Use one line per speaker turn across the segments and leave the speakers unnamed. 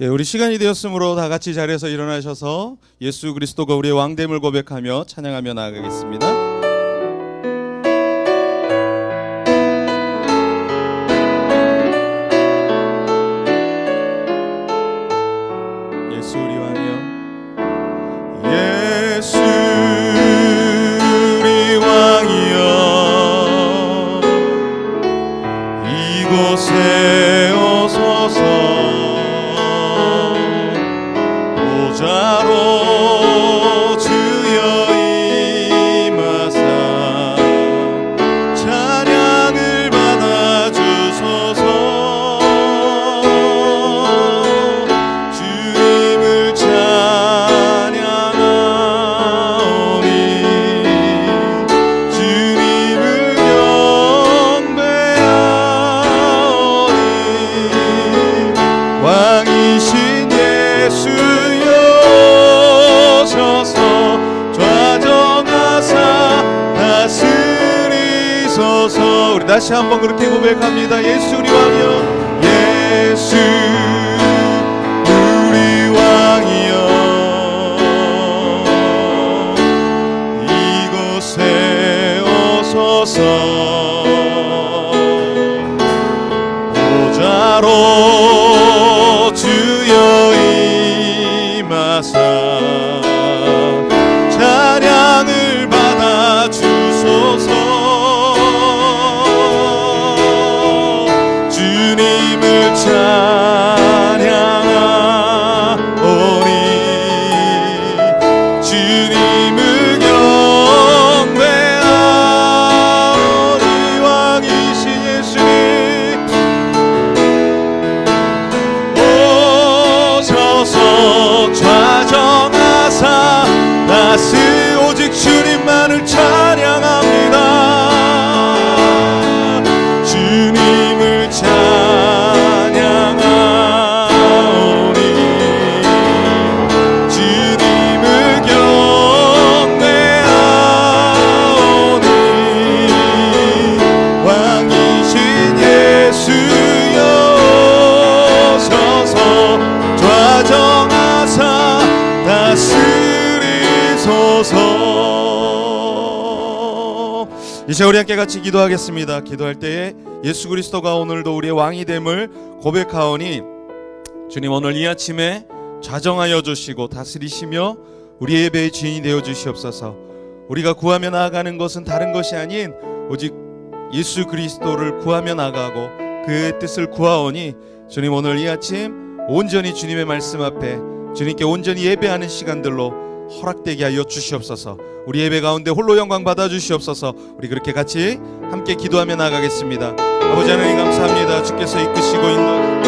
예, 우리 시간이 되었으므로 다 같이 자리에서 일어나셔서 예수 그리스도가 우리의 왕됨을 고백하며 찬양하며 나아가겠습니다. 예수 우리 왕이여, 예수 우리 왕이여, 이곳에 오소서. 보좌로 주여 임하사 찬양을 받아 주소서. 주님을 찬양하오니 주님을 경배하오니 왕이신 예수여 좌정하사 다스리소서. 우리 다시 한번 그렇게 고백합니다. 예수 우리 왕이여, 예수 우리 왕이여, 이곳에 오소서. 보좌로 주여 임하사 찬양을 받아 주소서. 주님을 찬양하오니 주님을 경배하오니 왕이신 예수님 오셔서 좌정하사 오직 주님만을 찬양합니다. 주님을 찬양하오니 주님을 경배하오니 왕이신 예수여 오셔서 좌정하사 다스리소서. 이제 우리 함께 같이 기도하겠습니다. 기도할 때에 예수 그리스도가 오늘도 우리의 왕이 됨을 고백하오니 주님 오늘 이 아침에 좌정하여 주시고 다스리시며 우리 예배의 주인이 되어 주시옵소서. 우리가 구하며 나아가는 것은 다른 것이 아닌 오직 예수 그리스도를 구하며 나아가고 그의 뜻을 구하오니 주님 오늘 이 아침 온전히 주님의 말씀 앞에 주님께 온전히 예배하는 시간들로 허락되게 하여 주시옵소서. 우리 예배 가운데 홀로 영광 받아 주시옵소서. 우리 그렇게 같이 함께 기도하며 나아가겠습니다. 아버지 하나님 감사합니다. 주께서 이끄시고 인도하시고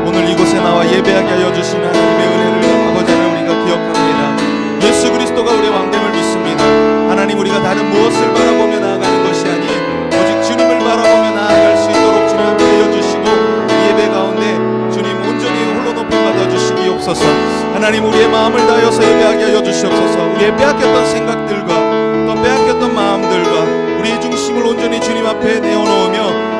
오늘 이곳에 나와 예배하게 하여 주신 하나님의 은혜를 아버지 하나님 우리가 기억합니다. 예수 그리스도가 우리의 왕됨을 믿습니다. 하나님 우리가 다른 무엇을 바라보며 나아가는 것이 아닌 오직 주님을 바라보며 나아갈 수 있도록 주님 함께 하여 주시고 예배 가운데 주님 온전히 홀로 높임 받아 주시기옵소서. 하나님 우리의 마음을 다하여서 예배하게 하여 주시옵소서. 우리의 빼앗겼던 생각들과 또 빼앗겼던 마음들과 우리의 중심을 온전히 주님 앞에 내어놓으며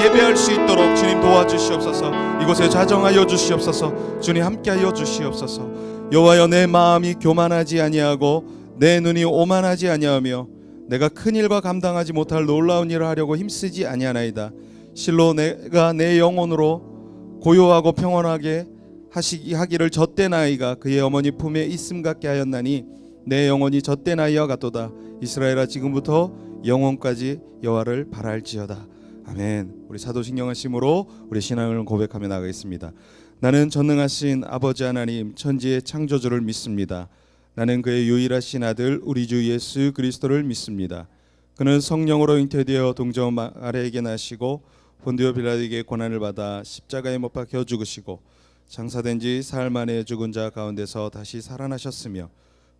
예배할 수 있도록 주님 도와주시옵소서. 이곳에 좌정하여 주시옵소서. 주님 함께하여 주시옵소서. 여호와여 내 마음이 교만하지 아니하고 내 눈이 오만하지 아니하며 내가 큰 일과 감당하지 못할 놀라운 일을 하려고 힘쓰지 아니하나이다. 실로 내가 내 영혼으로 고요하고 평온하게 하기를 젖된 아이가 그의 어머니 품에 있음 같게 하였나니 내 영혼이 젖된 아이와 같도다. 이스라엘아 지금부터 영혼까지 여호와를 바랄지어다. 아멘. 우리 사도신경 하심으로 우리 신앙을 고백하며 나가겠습니다. 나는 전능하신 아버지 하나님 천지의 창조주를 믿습니다. 나는 그의 유일하신 아들 우리 주 예수 그리스도를 믿습니다. 그는 성령으로 잉태되어 동정 마리아에게 나시고 본디오 빌라도에게 고난을 받아 십자가에 못 박혀 죽으시고 장사된 지 사흘 만에 죽은 자 가운데서 다시 살아나셨으며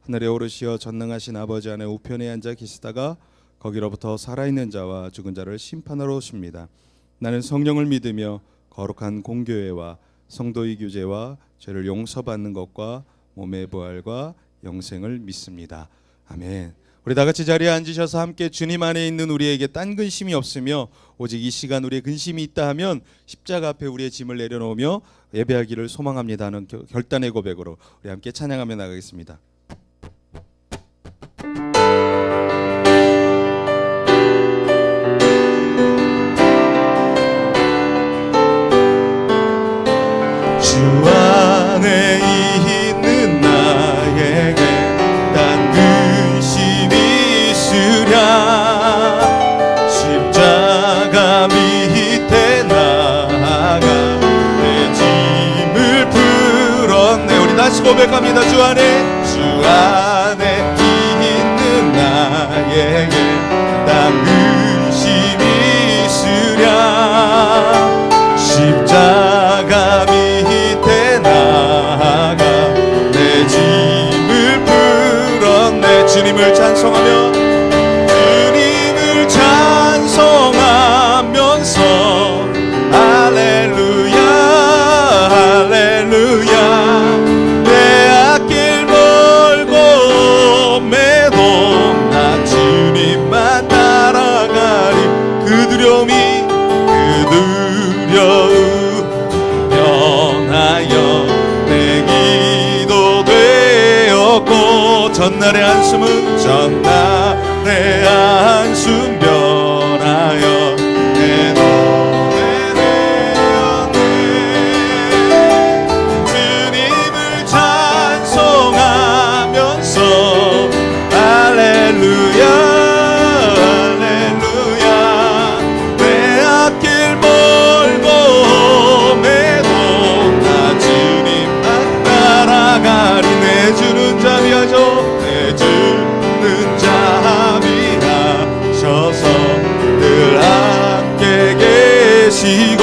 하늘에 오르시어 전능하신 아버지 안에 우편에 앉아 계시다가 거기로부터 살아있는 자와 죽은 자를 심판하러 오십니다. 나는 성령을 믿으며 거룩한 공교회와 성도의 교제와 죄를 용서받는 것과 몸의 부활과 영생을 믿습니다. 아멘. 우리 다 같이 자리에 앉으셔서 함께 주님 안에 있는 우리에게 딴 근심이 없으며 오직 이 시간 우리의 근심이 있다 하면 십자가 앞에 우리의 짐을 내려놓으며 예배하기를 소망합니다 하는 결단의 고백으로 우리 함께 찬양하며 나가겠습니다. 주 안에 있는 나에게 딴 근심이 있으랴 십자가 밑에 나아가 내 짐을 풀었네. 우리 다시 고백합니다. 주 안에 있는 나에게 딴 근심이 있으랴 십자가 밑에 나아가 내 짐을 풀었네. 주님을 찬송하며 주님을 찬송하면서 할렐루야 할렐루야 내 앞길 멀고 매도 나 주님만 따라가리. 그 두려움이 변하여 내 기도 되었고 전날의 한숨은 변하여 내 노래 되었네. 주님을 찬송하면서 할렐루야 할렐루야 내 앞길 멀고 매도 나 주님만 따라가리. 내주는 자비하셔 내주는 자비하셔서 늘 함께 계시고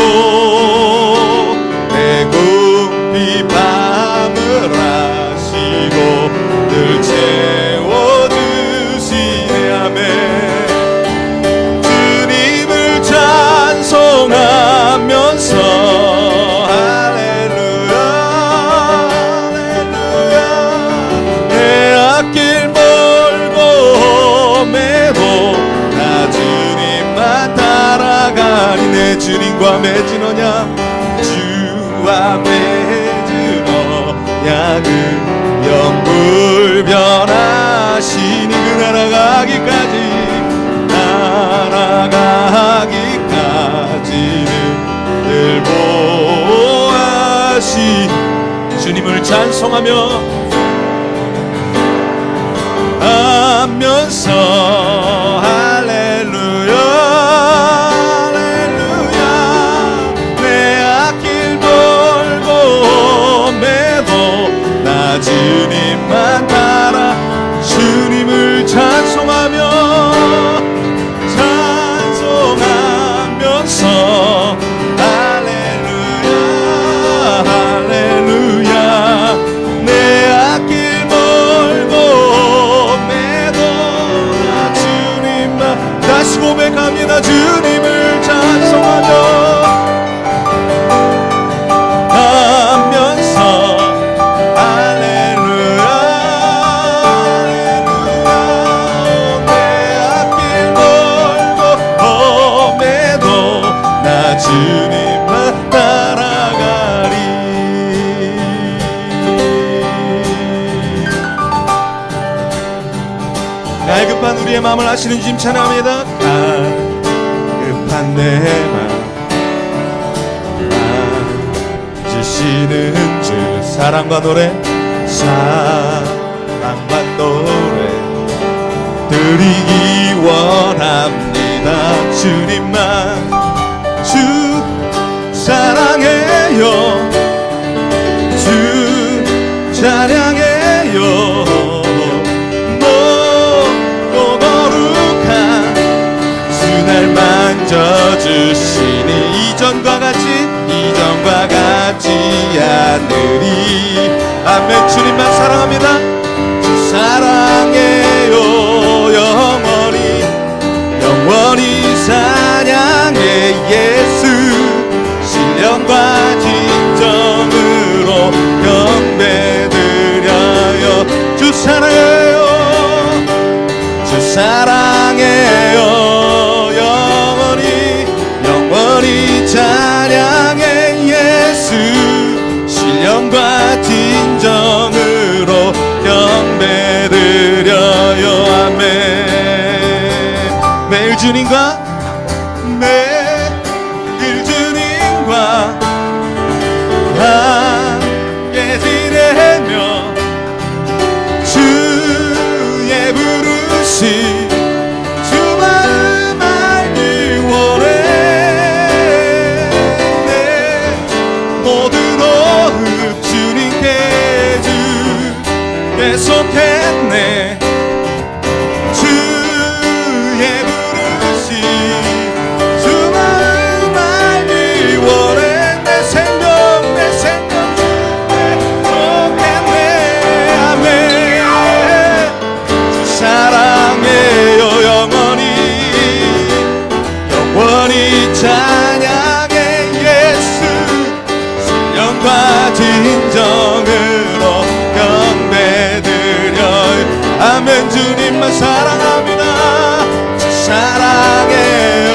내 궁핍 밤을 하시고 늘 채워주시네. 아멘. 주님을 찬송하면서 할렐루야 할렐루야 내 앞길 멀고 매도 나 주님만 따라가리. 내 주님과 맺으노냐 주와 맺으노냐 그 영불 변하시니 그 날아가기까지는 늘 보호하시. 주님을 찬송하며 하면서 할렐루야 할렐루야 내 앞길 멀고 매도 나 주님만 따라. 주님을 찬송하면서 할렐루야 할렐루야 내 앞길 멀고 매도 나 주님만. 다시 고백합니다. 주님을 찬송하며 하면서 할렐루야 할렐루야 내 앞길 멀고 매도 나 주님만 따라가리. 갈급한 우리의 마음을 아시는 주님 찬양합니다. 갈급한 내 마음 주시는 주 사랑과 노래 드리기 원합니다. 주님만 주 사랑해요 주 찬양해요 높고 거룩한 주 날 만져주시니 이전과 같지 않으리. 아멘. 주님만 사랑합니다. 주 사랑해요 영원히 사냥해 예수 신령과 진정으로 경배드려요. 주 사랑해요 주 계속했네. 주의 부르심 수많은 날이 원해. 내 생명 계속했네. 아멘. 주 사랑해요. 영원히 찬양해. 예수 신령과 진정으로 경배드려요. 아멘. 주님만 사랑합니다. 주 사랑해요.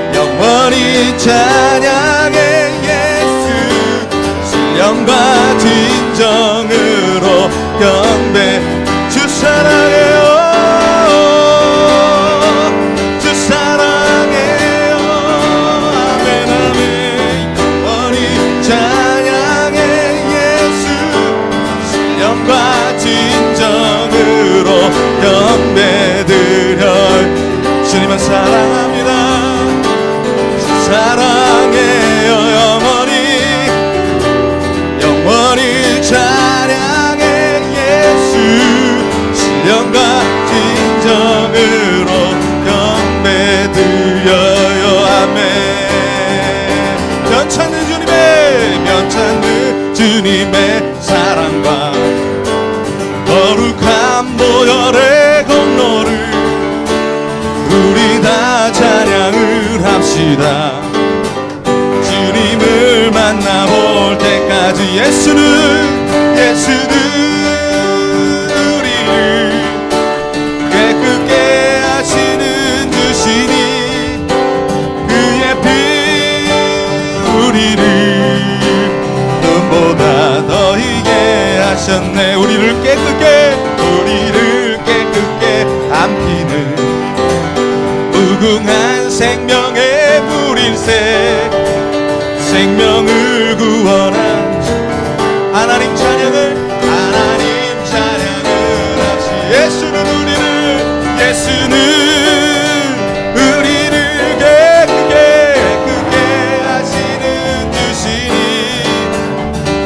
영원히 찬양해. 예수 신령과 진정으로 경배. 주 사랑해요. 주 사랑해요. 아멘 아멘. 영원히 찬양해. 예수 신령과 진정으로 경배드려. 주님만 사랑합니다. 주 사랑해요. 영원히 찬양해. 예수 신령과 진정으로 경배드려요. 아멘. 면찮는 주님의 사랑과 거룩한 보혈의 공로를 우리 다 찬양을 합시다. 주님을 만나볼 때까지 예수는 우리를 깨끗게 하시는 주시니 그의 피 우리를 눈보다 더 희게 하셨네. 우리를 깨끗게 안피는 무궁한 생명의 불일세. 생명을 구원한 하나님 찬양을 합시. 예수는 우리를 깨끗게 하시는 주시니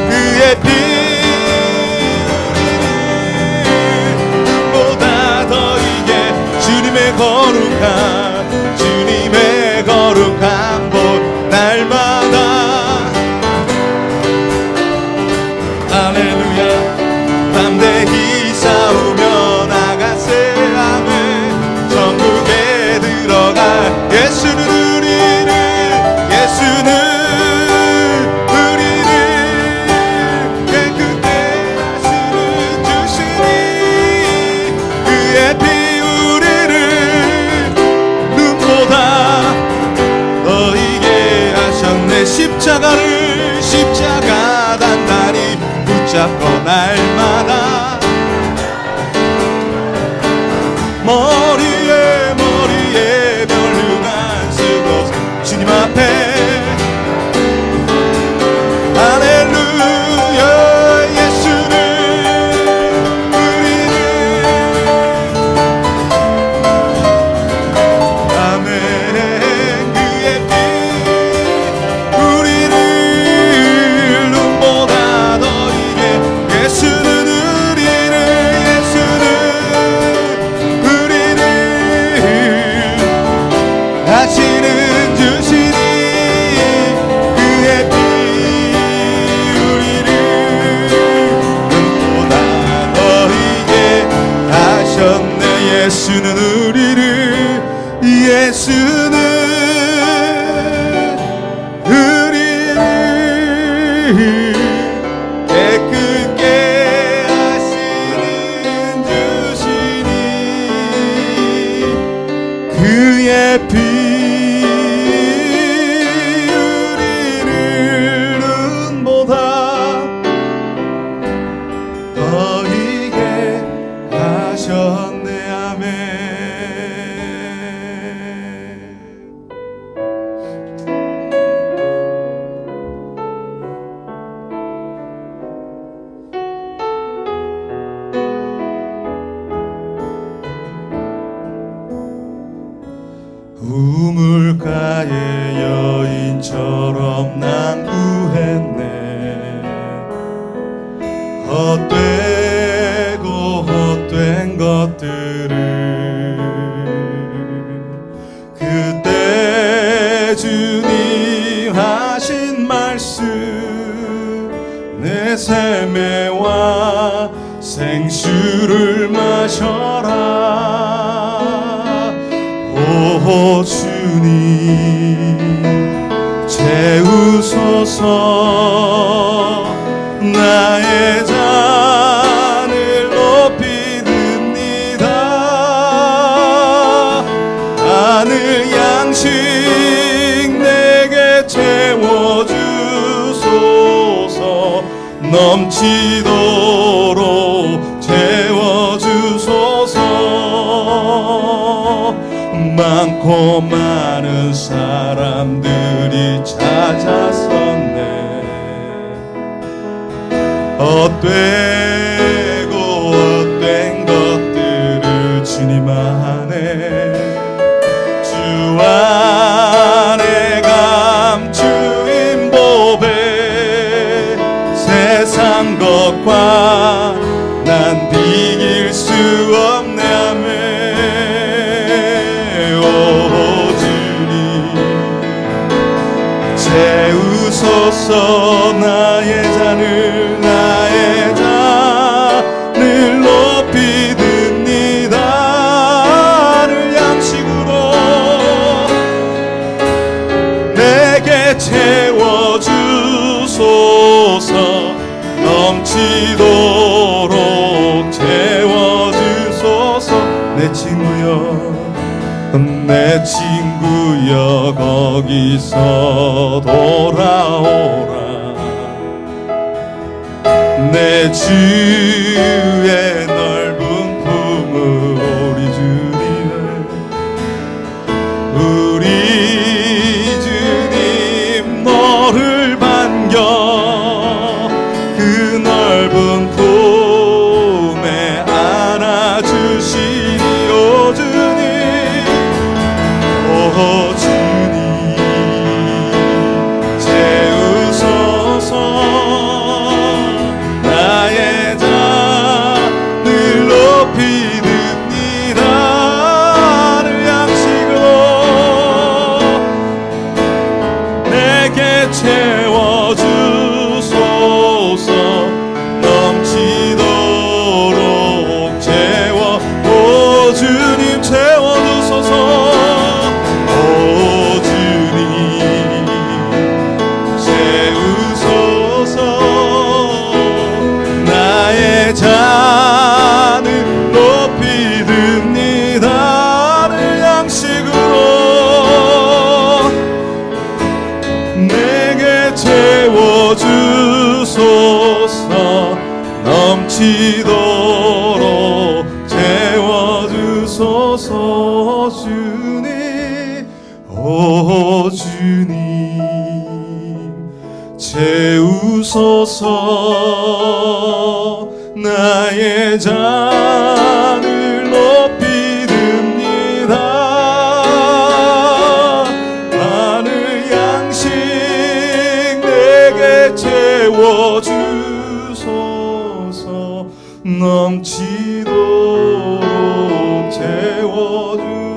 그의 피 우리를 보다 더 이게 주님의 거룩한 복 날마다 할렐루야. 담대히 싸우며 나가세. 아멘. 천국에 들어갈 예수는 우리를 깨끗게 하시는 주시니 그의 피 우리를 눈보다 더 이게 하셨네. 십자가 단단히 붙잡고 날마다 머리에 멸류관 쓰고 주님 앞에 할렐루야. 예수는 우리를 아멘. 그의 피 우리를 눈보다 더 이게 예수는 우리를 하시는 주시니 그의 피 우리를 눈보다 더 희게 하셨네. 예수는 우리를 깨끗게 하시는 주시니 그의 피 우리를 눈보다 더 희게 하셨네. 아멘. 우물가의 여인처럼 난 구했네. 주님 하신 말씀 내 삶에 와 생수를 마셔라. 오 주님 채우소서. 나의 잔을 높이 듭니다. 하늘 양식 내게 채워주소서. 넘치도록 채워주소서. 많고 많은 사람들이 찾아섰네. 헛되고 헛된 것들을 주님 안에 주 안에 감추인 보배 세상 것과 난 비길 수 없네 하며 오 주님 채우소서. 나의 잔을 높이 듭니다. 하늘 양식으로 내게 채워주소서. 넘치도록 채워주소서. 내 친구여 거기서 돌아오라. 내 주의 넓은 품으로 우리 주님 너를 반겨 그 넓은 품에 안아주시니 오 주님 오 주님 채우소서. 나의 잔을 높이 듭니다. 하늘 양식으로 내게 채워주소서. 넘치도록 채워 오 주님 채워주소서. 오 주님 채우소서. 나의 잔을 높이 듭니다. 하늘 양식으로 내게 채워주소서. 넘치도록 채워주소서. 주님 오 주님 채우소서. 나의 잔을 높이 듭니다. 하늘 양식 내게 채워주소서. 넘치도록 채워주소서.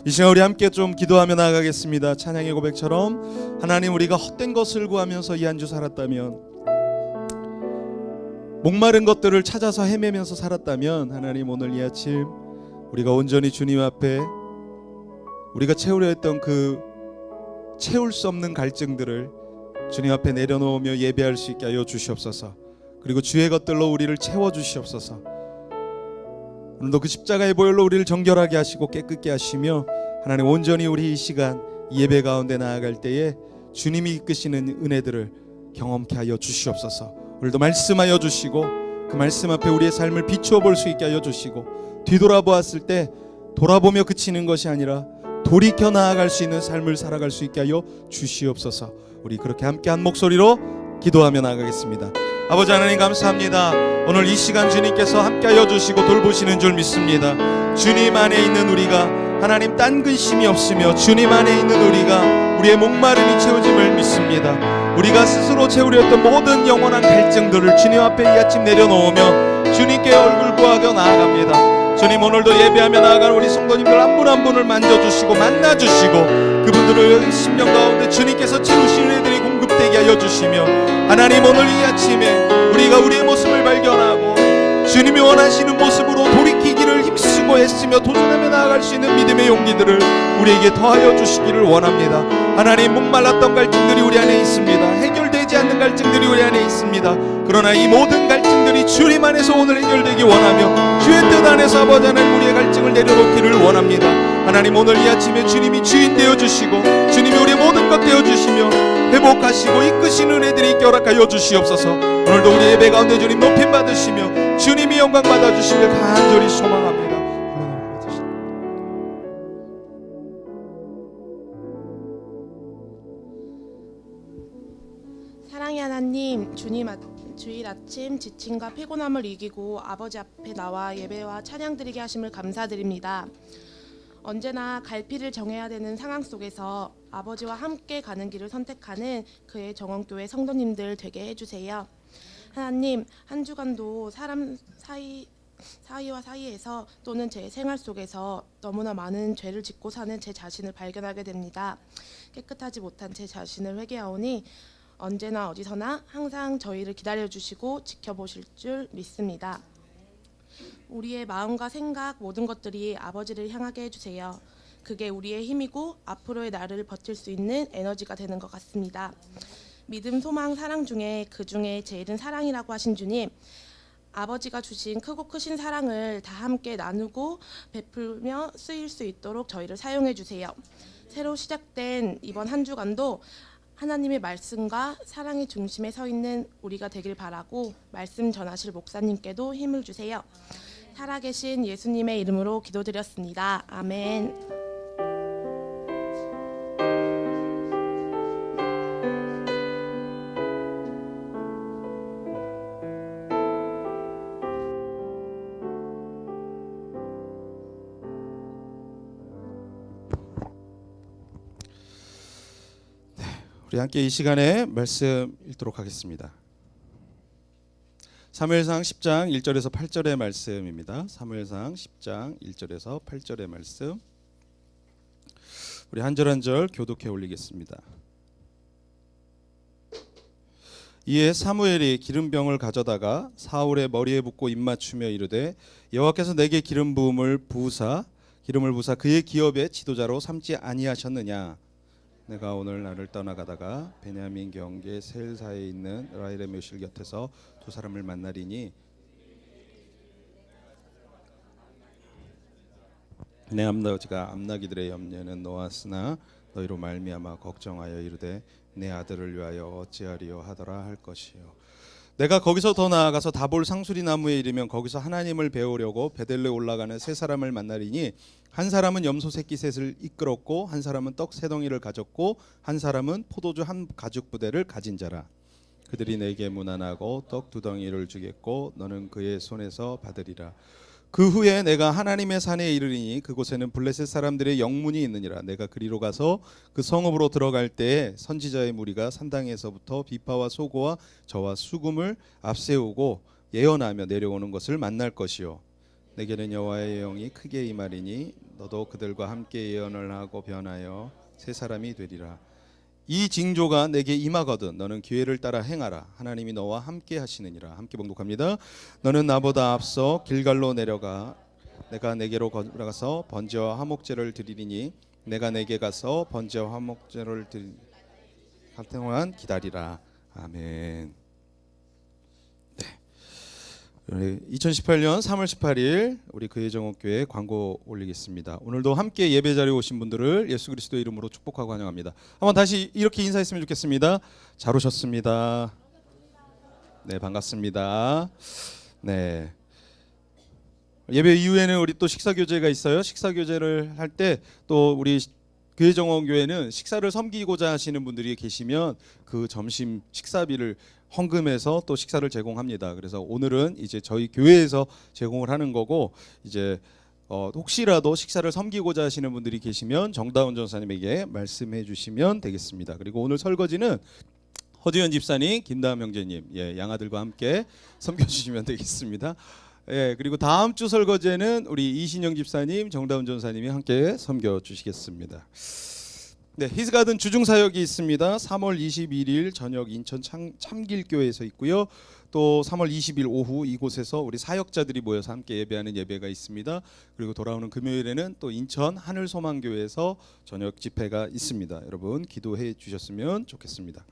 이 시간 우리 함께 좀 기도하며 나아가겠습니다. 찬양의 고백처럼 하나님, 우리가 헛된 것을 구하면서 이 한 주 살았다면, 목마른 것들을 찾아서 헤매면서 살았다면, 하나님 오늘 이 아침 우리가 온전히 주님 앞에 우리가 채우려 했던 그 채울 수 없는 갈증들을 주님 앞에 내려놓으며 예배할 수 있게 하여 주시옵소서. 그리고 주의 것들로 우리를 채워주시옵소서. 오늘도 그 십자가의 보혈로 우리를 정결하게 하시고 깨끗게 하시며, 하나님 온전히 우리 이 시간 예배 가운데 나아갈 때에 주님이 이끄시는 은혜들을 경험케 하여 주시옵소서. 오늘도 말씀하여 주시고 그 말씀 앞에 우리의 삶을 비추어 볼 수 있게 하여 주시고, 뒤돌아보았을 때 돌아보며 그치는 것이 아니라 돌이켜 나아갈 수 있는 삶을 살아갈 수 있게 하여 주시옵소서. 우리 그렇게 함께 한 목소리로 기도하며 나아가겠습니다. 아버지 하나님 감사합니다. 오늘 이 시간 주님께서 함께하여 주시고 돌보시는 줄 믿습니다. 주님 안에 있는 우리가 하나님 딴 근심이 없으며, 주님 안에 있는 우리가 우리의 목마름이 채워짐을 믿습니다. 우리가 스스로 채우려 했던 모든 영원한 갈증들을 주님 앞에 이 아침 내려놓으며 주님께 얼굴 구하며 나아갑니다. 주님, 오늘도 예배하며 나아가는 우리 성도님들 한 분 한 분을 만져주시고 만나주시고 그분들을 심령 가운데 주님께서 채우시는 애들이 공급되게 하여 주시며, 하나님, 오늘 이 아침에 우리가 우리의 모습을 발견하고 주님이 원하시는 모습으로 돌이키기를 힘쓰고 애쓰며 도전하며 나아갈 수 있는 믿음의 용기들을 우리에게 더하여 주시기를 원합니다. 하나님, 목말랐던 갈증들이 우리 안에 있습니다. 해결되지 않는 갈증들이 우리 안에 있습니다. 그러나 이 모든 갈증들이 주님 안에서 오늘 해결되기 원하며 주의 뜻 안에서 아버지 하나님 우리의 갈증을 내려놓기를 원합니다. 하나님, 오늘 이 아침에 주님이 주인 되어주시고 주님이 우리의 모든 것 되어주시며 회복하시고 이끄시는 은혜들이 있게 허락하여 주시옵소서. 오늘도 우리 예배 가운데 주님 높임 받으시며 주님이 영광 받아주시길 간절히 소망합니다.
사랑의 하나님, 주일 아침 지침과 피곤함을 이기고 아버지 앞에 나와 예배와 찬양 드리게 하심을 감사드립니다. 언제나 갈피를 정해야 되는 상황 속에서 아버지와 함께 가는 길을 선택하는 그의 정원교회 성도님들 되게 해주세요. 하나님, 한 주간도 사람 사이와 사이에서 또는 제 생활 속에서 너무나 많은 죄를 짓고 사는 제 자신을 발견하게 됩니다. 깨끗하지 못한 제 자신을 회개하오니 언제나 어디서나 항상 저희를 기다려주시고 지켜보실 줄 믿습니다. 우리의 마음과 생각 모든 것들이 아버지를 향하게 해주세요. 그게 우리의 힘이고 앞으로의 날을 버틸 수 있는 에너지가 되는 것 같습니다. 믿음, 소망, 사랑 중에 그 중에 제일은 사랑이라고 하신 주님, 아버지가 주신 크고 크신 사랑을 다 함께 나누고 베풀며 쓰일 수 있도록 저희를 사용해 주세요. 새로 시작된 이번 한 주간도 하나님의 말씀과 사랑의 중심에 서 있는 우리가 되길 바라고 말씀 전하실 목사님께도 힘을 주세요. 살아계신 예수님의 이름으로 기도드렸습니다. 아멘.
우리 함께 이 시간에 말씀 읽도록 하겠습니다. 사무엘상 10장 1절에서 8절의 말씀입니다. 사무엘상 10장 1절에서 8절의 말씀, 우리 한 절 한 절 교독해 올리겠습니다. 이에 사무엘이 기름병을 가져다가 사울의 머리에 붓고 입맞추며 이르되, 여호와께서 내게 기름을 부으사 그의 기업의 지도자로 삼지 아니하셨느냐? 내가 오늘 나를 떠나가다가 베냐민 경계 셀사에 있는 라헬의 묘실 곁에서 두 사람을 만나리니 내 아버지가 암나기들의 염려는 놓았으나 너희로 말미암아 걱정하여 이르되 내 아들을 위하여 어찌하리요 하더라 할 것이요. 내가 거기서 더 나아가서 다볼 상수리 나무에 이르면 거기서 하나님을 배우려고 베델레 올라가는 세 사람을 만나리니 한 사람은 염소 새끼 셋을 이끌었고 한 사람은 떡 세 덩이를 가졌고 한 사람은 포도주 한 가죽 부대를 가진 자라. 그들이 내게 문안하고 떡 두 덩이를 주겠고 너는 그의 손에서 받으리라. 그 후에 내가 하나님의 산에 이르리니 그곳에는 블레셋 사람들의 영문이 있느니라. 내가 그리로 가서 그 성읍으로 들어갈 때에 선지자의 무리가 산당에서부터 비파와 소고와 저와 수금을 앞세우고 예언하며 내려오는 것을 만날 것이요. 내게는 여호와의 영이 크게 임하리니 너도 그들과 함께 예언을 하고 변하여 세 사람이 되리라. 이 징조가 내게 임하거든 너는 기회를 따라 행하라. 하나님이 너와 함께 하시느니라. 함께 봉독합니다. 너는 나보다 앞서 길갈로 내려가 내가 내게로 걸어가서 번제와 화목제를 드리리니 내가 내게 가서 번제와 화목제를 드릴 동안 기다리라. 아멘. 2018년 3월 18일 우리 그의정옥교회 광고 올리겠습니다. 오늘도 함께 예배 자리에 오신 분들을 예수 그리스도 이름으로 축복하고 환영합니다. 한번 다시 이렇게 인사했으면 좋겠습니다. 잘 오셨습니다. 네, 반갑습니다. 네. 예배 이후에는 우리 또 식사 교제가 있어요. 식사 교제를 할 때 또 우리 그의정옥교회는 식사를 섬기고자 하시는 분들이 계시면 그 점심 식사비를 헌금해서 또 식사를 제공합니다. 그래서 오늘은 이제 저희 교회에서 제공을 하는 거고 이제 혹시라도 식사를 섬기고자 하시는 분들이 계시면 정다운 전사님에게 말씀해 주시면 되겠습니다. 그리고 오늘 설거지는 허지연 집사님, 김다음 형제님, 양아들과 함께 섬겨주시면 되겠습니다. 예, 그리고 다음 주 설거지에는 우리 이신영 집사님, 정다운 전사님이 함께 섬겨 주시겠습니다. 네, 히스가든 주중 사역이 있습니다. 3월 21일 저녁 인천 참길교회에서 있고요. 또 3월 20일 오후 이곳에서 우리 사역자들이 모여서 함께 예배하는 예배가 있습니다. 그리고 돌아오는 금요일에는 또 인천 하늘소망교회에서 저녁 집회가 있습니다. 여러분 기도해 주셨으면 좋겠습니다.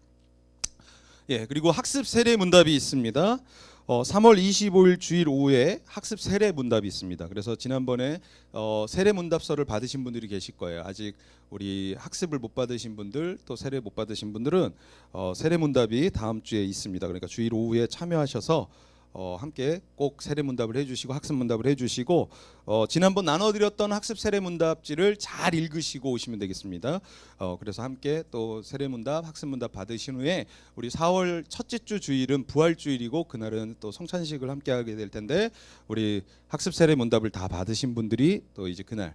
예, 그리고 학습 세례 문답이 있습니다. 3월 25일 주일 오후에 학습 세례 문답이 있습니다. 그래서 지난번에 세례 문답서를 받으신 분들이 계실 거예요. 아직 우리 학습을 못 받으신 분들, 또 세례 못 받으신 분들은 세례 문답이 다음 주에 있습니다. 그러니까 주일 오후에 참여하셔서 함께 꼭 세례 문답을 해주시고 학습 문답을 해주시고 지난번 나눠드렸던 학습 세례 문답지를 잘 읽으시고 오시면 되겠습니다. 그래서 함께 또 세례 문답, 학습 문답 받으신 후에 우리 4월 첫째 주 주일은 부활 주일이고 그날은 또 성찬식을 함께 하게 될 텐데 우리 학습 세례 문답을 다 받으신 분들이 또 이제 그날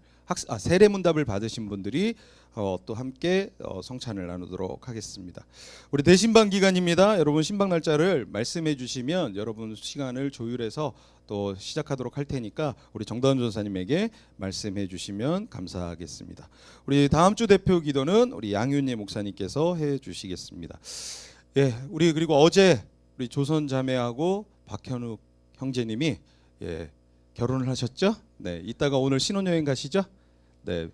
세례 문답을 받으신 분들이 또 함께 성찬을 나누도록 하겠습니다. 우리 대신방 기간입니다. 여러분 신방 날짜를 말씀해 주시면 여러분 시간을 조율해서 또 시작하도록 할 테니까 우리 정다운 전사님에게 말씀해 주시면 감사하겠습니다. 우리 다음 주 대표 기도는 우리 양윤예 목사님께서 해 주시겠습니다. 예, 우리 그리고 어제 우리 조선 자매하고 박현욱 형제님이 결혼을 하셨죠? 네, 이따가 오늘 신혼여행 가시죠? 네,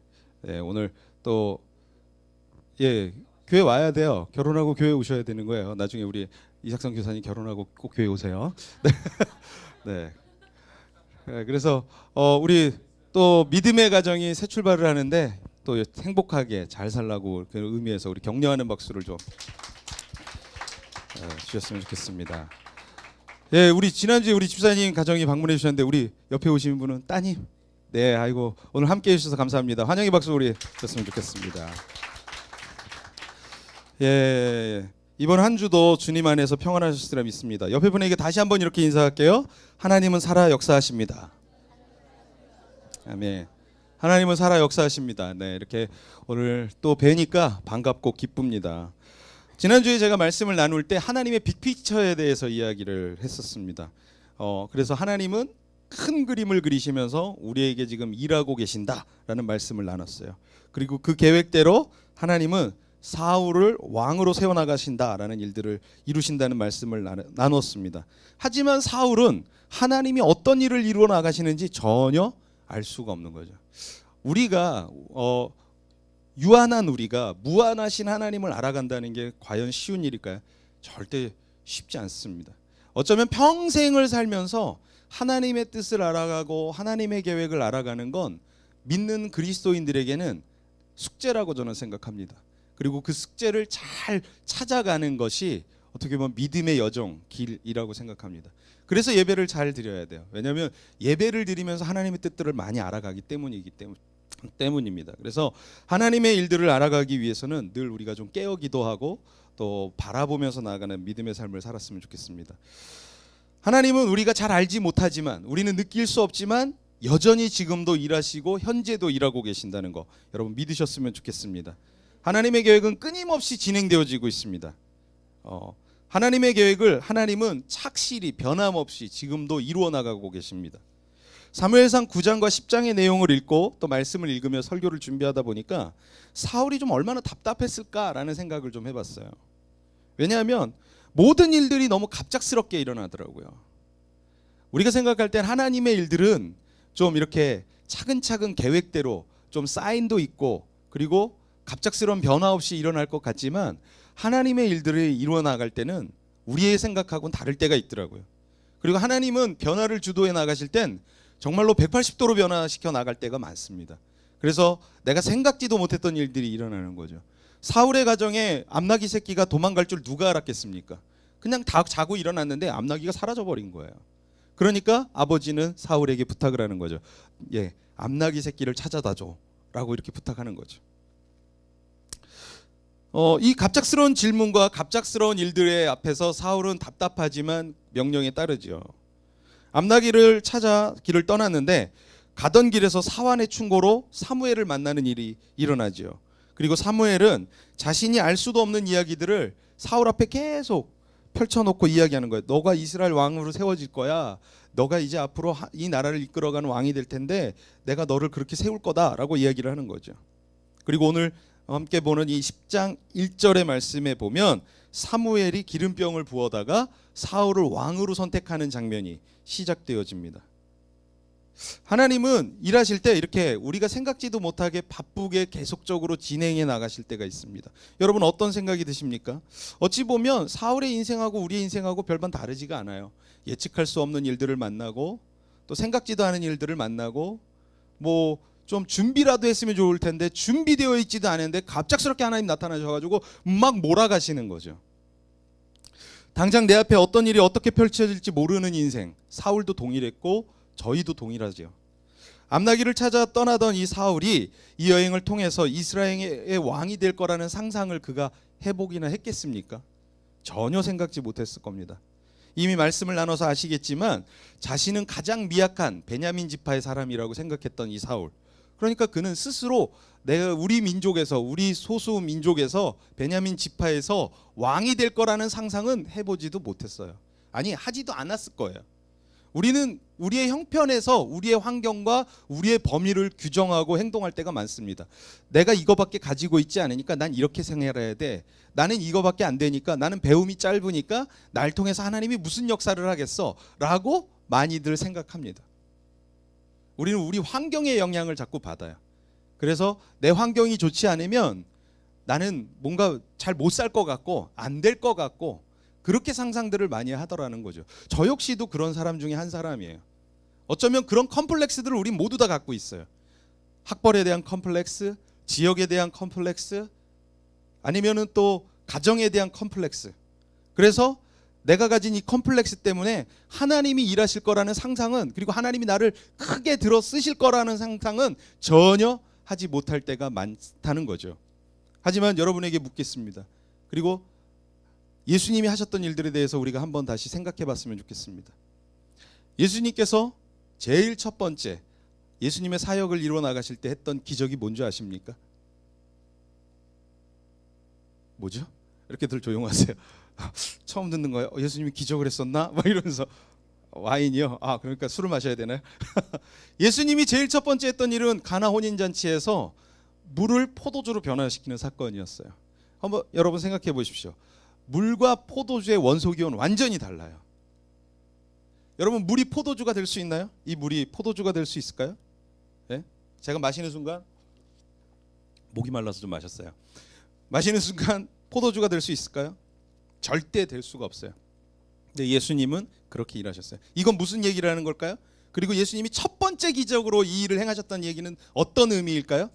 오늘 또 교회 와야 돼요. 결혼하고 교회 오셔야 되는 거예요. 나중에 우리 이삭성 교사님 결혼하고 꼭 교회 오세요. 네. 그래서 우리 또 믿음의 가정이 새 출발을 하는데 또 행복하게 잘 살라고 그 의미에서 우리 격려하는 박수를 좀 주셨으면 좋겠습니다. 예, 우리 지난주에 우리 집사님 가정이 방문해 주셨는데 우리 옆에 오신 분은 따님. 네, 아이고 오늘 함께 해주셔서 감사합니다. 환영의 박수 우리 줬으면 좋겠습니다. 예, 이번 한 주도 주님 안에서 평안하셨으리라 믿습니다. 옆에 분에게 다시 한번 이렇게 인사할게요. 하나님은 살아 역사하십니다. 아멘. 하나님은 살아 역사하십니다. 네, 이렇게 오늘 또 뵈니까 반갑고 기쁩니다. 지난주에 제가 말씀을 나눌 때 하나님의 빅피처에 대해서 이야기를 했었습니다. 그래서 하나님은 큰 그림을 그리시면서 우리에게 지금 일하고 계신다라는 말씀을 나눴어요. 그리고 그 계획대로 하나님은 사울을 왕으로 세워나가신다라는 일들을 이루신다는 말씀을 나눴습니다. 하지만 사울은 하나님이 어떤 일을 이루어 나가시는지 전혀 알 수가 없는 거죠. 우리가 유한한 우리가 무한하신 하나님을 알아간다는 게 과연 쉬운 일일까요? 절대 쉽지 않습니다. 어쩌면 평생을 살면서 하나님의 뜻을 알아가고 하나님의 계획을 알아가는 건 믿는 그리스도인들에게는 숙제라고 저는 생각합니다. 그리고 그 숙제를 잘 찾아가는 것이 어떻게 보면 믿음의 여정, 길이라고 생각합니다. 그래서 예배를 잘 드려야 돼요. 왜냐하면 예배를 드리면서 하나님의 뜻들을 많이 알아가기 때문입니다. 그래서 하나님의 일들을 알아가기 위해서는 늘 우리가 좀 깨어 기도하고 또 바라보면서 나아가는 믿음의 삶을 살았으면 좋겠습니다. 하나님은 우리가 잘 알지 못하지만 우리는 느낄 수 없지만 여전히 지금도 일하시고 현재도 일하고 계신다는 거 여러분 믿으셨으면 좋겠습니다. 하나님의 계획은 끊임없이 진행되어지고 있습니다. 하나님의 계획을 하나님은 착실히 변함없이 지금도 이루어 나가고 계십니다. 사무엘상 9장과 10장의 내용을 읽고 또 말씀을 읽으며 설교를 준비하다 보니까 사울이 좀 얼마나 답답했을까라는 생각을 좀 해봤어요. 왜냐하면 모든 일들이 너무 갑작스럽게 일어나더라고요. 우리가 생각할 땐 하나님의 일들은 좀 이렇게 차근차근 계획대로 좀 사인도 있고 그리고 갑작스러운 변화 없이 일어날 것 같지만 하나님의 일들이 이루어 나갈 때는 우리의 생각하고는 다를 때가 있더라고요. 그리고 하나님은 변화를 주도해 나가실 땐 정말로 180도로 변화시켜 나갈 때가 많습니다. 그래서 내가 생각지도 못했던 일들이 일어나는 거죠. 사울의 가정에 암나기 새끼가 도망갈 줄 누가 알았겠습니까? 그냥 다 자고 일어났는데 암나기가 사라져버린 거예요. 그러니까 아버지는 사울에게 부탁을 하는 거죠. 암나기 새끼를 찾아다 줘 라고 이렇게 부탁하는 거죠. 이 갑작스러운 질문과 갑작스러운 일들의 앞에서 사울은 답답하지만 명령에 따르죠. 암나기를 찾아 길을 떠났는데 가던 길에서 사환의 충고로 사무엘을 만나는 일이 일어나죠. 그리고 사무엘은 자신이 알 수도 없는 이야기들을 사울 앞에 계속 펼쳐놓고 이야기하는 거예요. 너가 이스라엘 왕으로 세워질 거야. 너가 이제 앞으로 이 나라를 이끌어가는 왕이 될 텐데 내가 너를 그렇게 세울 거다라고 이야기를 하는 거죠. 그리고 오늘 함께 보는 이 10장 1절의 말씀에 보면 사무엘이 기름병을 부어다가 사울을 왕으로 선택하는 장면이 시작되어집니다. 하나님은 일하실 때 이렇게 우리가 생각지도 못하게 바쁘게 계속적으로 진행해 나가실 때가 있습니다. 여러분 어떤 생각이 드십니까? 어찌 보면 사울의 인생하고 우리의 인생하고 별반 다르지가 않아요. 예측할 수 없는 일들을 만나고 또 생각지도 않은 일들을 만나고 뭐 좀 준비라도 했으면 좋을 텐데 준비되어 있지도 않은데 갑작스럽게 하나님 나타나셔가지고 막 몰아가시는 거죠. 당장 내 앞에 어떤 일이 어떻게 펼쳐질지 모르는 인생. 사울도 동일했고 저희도 동일하죠. 암나기를 찾아 떠나던 이 사울이 이 여행을 통해서 이스라엘의 왕이 될 거라는 상상을 그가 해보기나 했겠습니까? 전혀 생각지 못했을 겁니다. 이미 말씀을 나눠서 아시겠지만 자신은 가장 미약한 베냐민 지파의 사람이라고 생각했던 이 사울. 그러니까 그는 스스로 내가 우리 민족에서 우리 소수 민족에서 베냐민 지파에서 왕이 될 거라는 상상은 해보지도 못했어요. 아니 하지도 않았을 거예요. 우리는 우리의 형편에서 우리의 환경과 우리의 범위를 규정하고 행동할 때가 많습니다. 내가 이거밖에 가지고 있지 않으니까 난 이렇게 생활해야 돼. 나는 이거밖에 안 되니까 나는 배움이 짧으니까 날 통해서 하나님이 무슨 역사를 하겠어 라고 많이들 생각합니다. 우리는 우리 환경의 영향을 자꾸 받아요. 그래서 내 환경이 좋지 않으면 나는 뭔가 잘 못 살 것 같고 안 될 것 같고 그렇게 상상들을 많이 하더라는 거죠. 저 역시도 그런 사람 중에 한 사람이에요. 어쩌면 그런 컴플렉스들을 우리 모두 다 갖고 있어요. 학벌에 대한 컴플렉스, 지역에 대한 컴플렉스, 아니면은 또 가정에 대한 컴플렉스. 그래서 내가 가진 이 컴플렉스 때문에 하나님이 일하실 거라는 상상은, 그리고 하나님이 나를 크게 들어 쓰실 거라는 상상은 전혀 하지 못할 때가 많다는 거죠. 하지만 여러분에게 묻겠습니다. 그리고 예수님이 하셨던 일들에 대해서 우리가 한번 다시 생각해 봤으면 좋겠습니다. 예수님께서 제일 첫 번째 예수님의 사역을 이루어 나가실 때 했던 기적이 뭔지 아십니까? 뭐죠? 이렇게들 조용하세요. 처음 듣는 거예요. 예수님이 기적을 했었나? 막 이러면서. 와인이요? 아, 그러니까 술을 마셔야 되나요? 예수님이 제일 첫 번째 했던 일은 가나 혼인잔치에서 물을 포도주로 변화시키는 사건이었어요. 한번 여러분 생각해 보십시오. 물과 포도주의 원소기호는 완전히 달라요. 여러분 물이 포도주가 될 수 있나요? 이 물이 포도주가 될 수 있을까요? 네? 제가 마시는 순간 목이 말라서 좀 마셨어요. 마시는 순간 포도주가 될 수 있을까요? 절대 될 수가 없어요. 근데 예수님은 그렇게 일하셨어요. 이건 무슨 얘기를 하는 걸까요? 그리고 예수님이 첫 번째 기적으로 이 일을 행하셨다는 얘기는 어떤 의미일까요?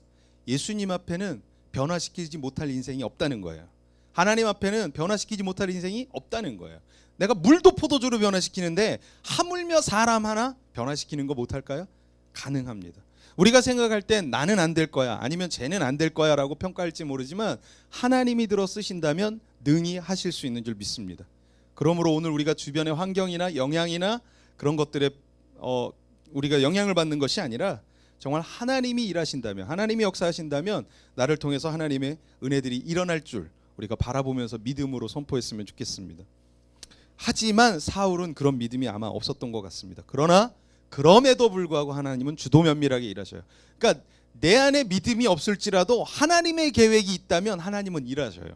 예수님 앞에는 변화시키지 못할 인생이 없다는 거예요. 하나님 앞에는 변화시키지 못할 인생이 없다는 거예요. 내가 물도 포도주로 변화시키는데 하물며 사람 하나 변화시키는 거 못할까요? 가능합니다. 우리가 생각할 땐 나는 안 될 거야, 아니면 쟤는 안 될 거야 라고 평가할지 모르지만 하나님이 들어 쓰신다면 능히 하실 수 있는 줄 믿습니다. 그러므로 오늘 우리가 주변의 환경이나 영향이나 그런 것들에 우리가 영향을 받는 것이 아니라 정말 하나님이 일하신다면, 하나님이 역사하신다면 나를 통해서 하나님의 은혜들이 일어날 줄 우리가 바라보면서 믿음으로 선포했으면 좋겠습니다. 하지만 사울은 그런 믿음이 아마 없었던 것 같습니다. 그러나 그럼에도 불구하고 하나님은 주도 면밀하게 일하셔요. 그러니까 내 안에 믿음이 없을지라도 하나님의 계획이 있다면 하나님은 일하셔요.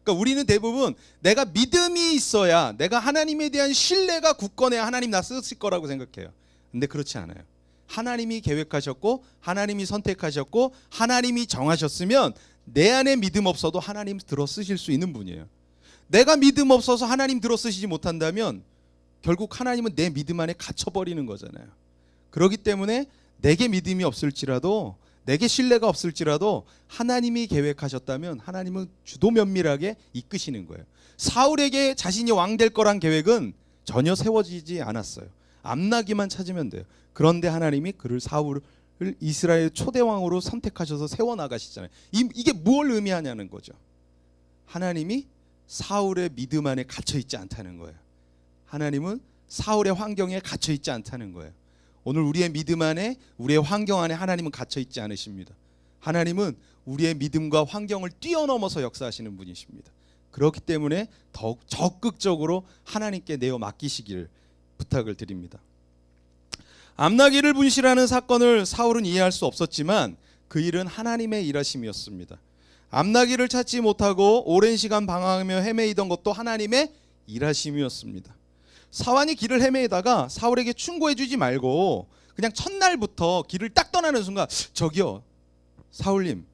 그러니까 우리는 대부분 내가 믿음이 있어야, 내가 하나님에 대한 신뢰가 굳건해야 하나님 나 쓰실 거라고 생각해요. 근데 그렇지 않아요. 하나님이 계획하셨고 하나님이 선택하셨고 하나님이 정하셨으면 내 안에 믿음 없어도 하나님 들어 쓰실 수 있는 분이에요. 내가 믿음 없어서 하나님 들어 쓰시지 못한다면 결국 하나님은 내 믿음 안에 갇혀버리는 거잖아요. 그렇기 때문에 내게 믿음이 없을지라도, 내게 신뢰가 없을지라도 하나님이 계획하셨다면 하나님은 주도 면밀하게 이끄시는 거예요. 사울에게 자신이 왕 될 거란 계획은 전혀 세워지지 않았어요. 암나기만 찾으면 돼요. 그런데 하나님이 그를 사울을 이스라엘 초대왕으로 선택하셔서 세워나가시잖아요. 이게 뭘 의미하냐는 거죠. 하나님이 사울의 믿음 안에 갇혀있지 않다는 거예요. 하나님은 사울의 환경에 갇혀있지 않다는 거예요. 오늘 우리의 믿음 안에, 우리의 환경 안에 하나님은 갇혀있지 않으십니다. 하나님은 우리의 믿음과 환경을 뛰어넘어서 역사하시는 분이십니다. 그렇기 때문에 더욱 적극적으로 하나님께 내어 맡기시기를 부탁을 드립니다. 암나귀를 분실하는 사건을 사울은 이해할 수 없었지만 그 일은 하나님의 일하심이었습니다. 암나귀를 찾지 못하고 오랜 시간 방황하며 헤매이던 것도 하나님의 일하심이었습니다. 사환이 길을 헤매다가 사울에게 충고해주지 말고 그냥 첫날부터 길을 딱 떠나는 순간, 저기요 사울님,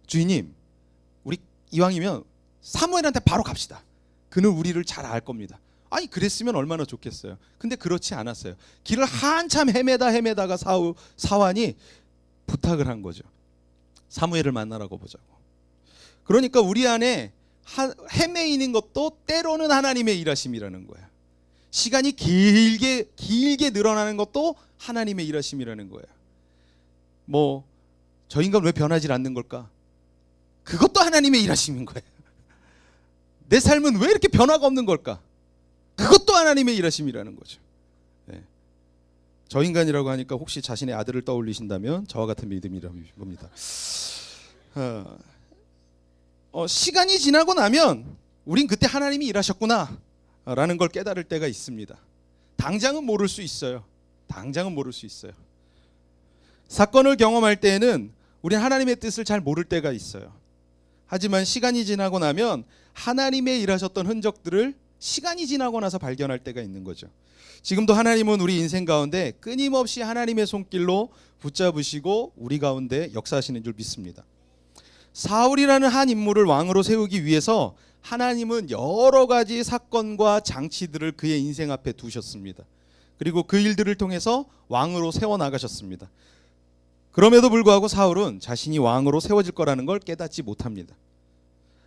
주인님, 우리 이왕이면 사무엘한테 바로 갑시다. 그는 우리를 잘 알 겁니다. 아니, 그랬으면 얼마나 좋겠어요. 근데 그렇지 않았어요. 길을 한참 헤매다가 사환이 부탁을 한 거죠. 사무엘을 만나라고 보자고. 그러니까 우리 안에 헤매이는 것도 때로는 하나님의 일하심이라는 거야. 시간이 길게 늘어나는 것도 하나님의 일하심이라는 거야. 뭐 저 인간 왜 변하지 않는 걸까? 그것도 하나님의 일하심인 거예요. 내 삶은 왜 이렇게 변화가 없는 걸까? 그것도 하나님의 일하심이라는 거죠. 네. 저 인간이라고 하니까 혹시 자신의 아들을 떠올리신다면 저와 같은 믿음이라는 겁니다. 시간이 지나고 나면 우린 그때 하나님이 일하셨구나 라는 걸 깨달을 때가 있습니다. 당장은 모를 수 있어요. 사건을 경험할 때에는 우린 하나님의 뜻을 잘 모를 때가 있어요. 하지만 시간이 지나고 나면 하나님의 일하셨던 흔적들을 시간이 지나고 나서 발견할 때가 있는 거죠. 지금도 하나님은 우리 인생 가운데 끊임없이 하나님의 손길로 붙잡으시고 우리 가운데 역사하시는 줄 믿습니다. 사울이라는 한 인물을 왕으로 세우기 위해서 하나님은 여러 가지 사건과 장치들을 그의 인생 앞에 두셨습니다. 그리고 그 일들을 통해서 왕으로 세워나가셨습니다. 그럼에도 불구하고 사울은 자신이 왕으로 세워질 거라는 걸 깨닫지 못합니다.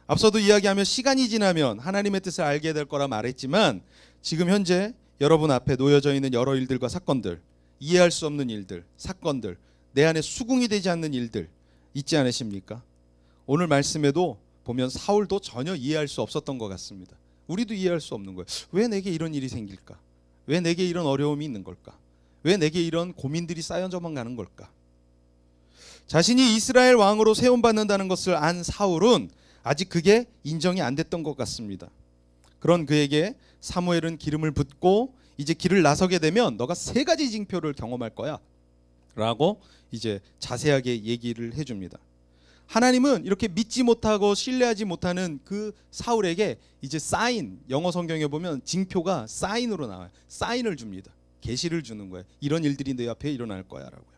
앞서도 이야기하며 시간이 지나면 하나님의 뜻을 알게 될 거라 말했지만 지금 현재 여러분 앞에 놓여져 있는 여러 일들과 사건들, 이해할 수 없는 일들, 사건들, 내 안에 수긍이 되지 않는 일들 있지 않으십니까? 오늘 말씀에도 보면 사울도 전혀 이해할 수 없었던 것 같습니다. 우리도 이해할 수 없는 거예요. 왜 내게 이런 일이 생길까? 왜 내게 이런 어려움이 있는 걸까? 왜 내게 이런 고민들이 쌓여져만 가는 걸까? 자신이 이스라엘 왕으로 세움받는다는 것을 안 사울은 아직 그게 인정이 안 됐던 것 같습니다. 그런 그에게 사무엘은 기름을 붓고 이제 길을 나서게 되면 너가 3가지 징표를 경험할 거야 라고 이제 자세하게 얘기를 해줍니다. 하나님은 이렇게 믿지 못하고 신뢰하지 못하는 그 사울에게 이제 사인, 영어 성경에 보면 징표가 사인으로 나와요. 사인을 줍니다. 계시를 주는 거예요. 이런 일들이 내 앞에 일어날 거야 라고요.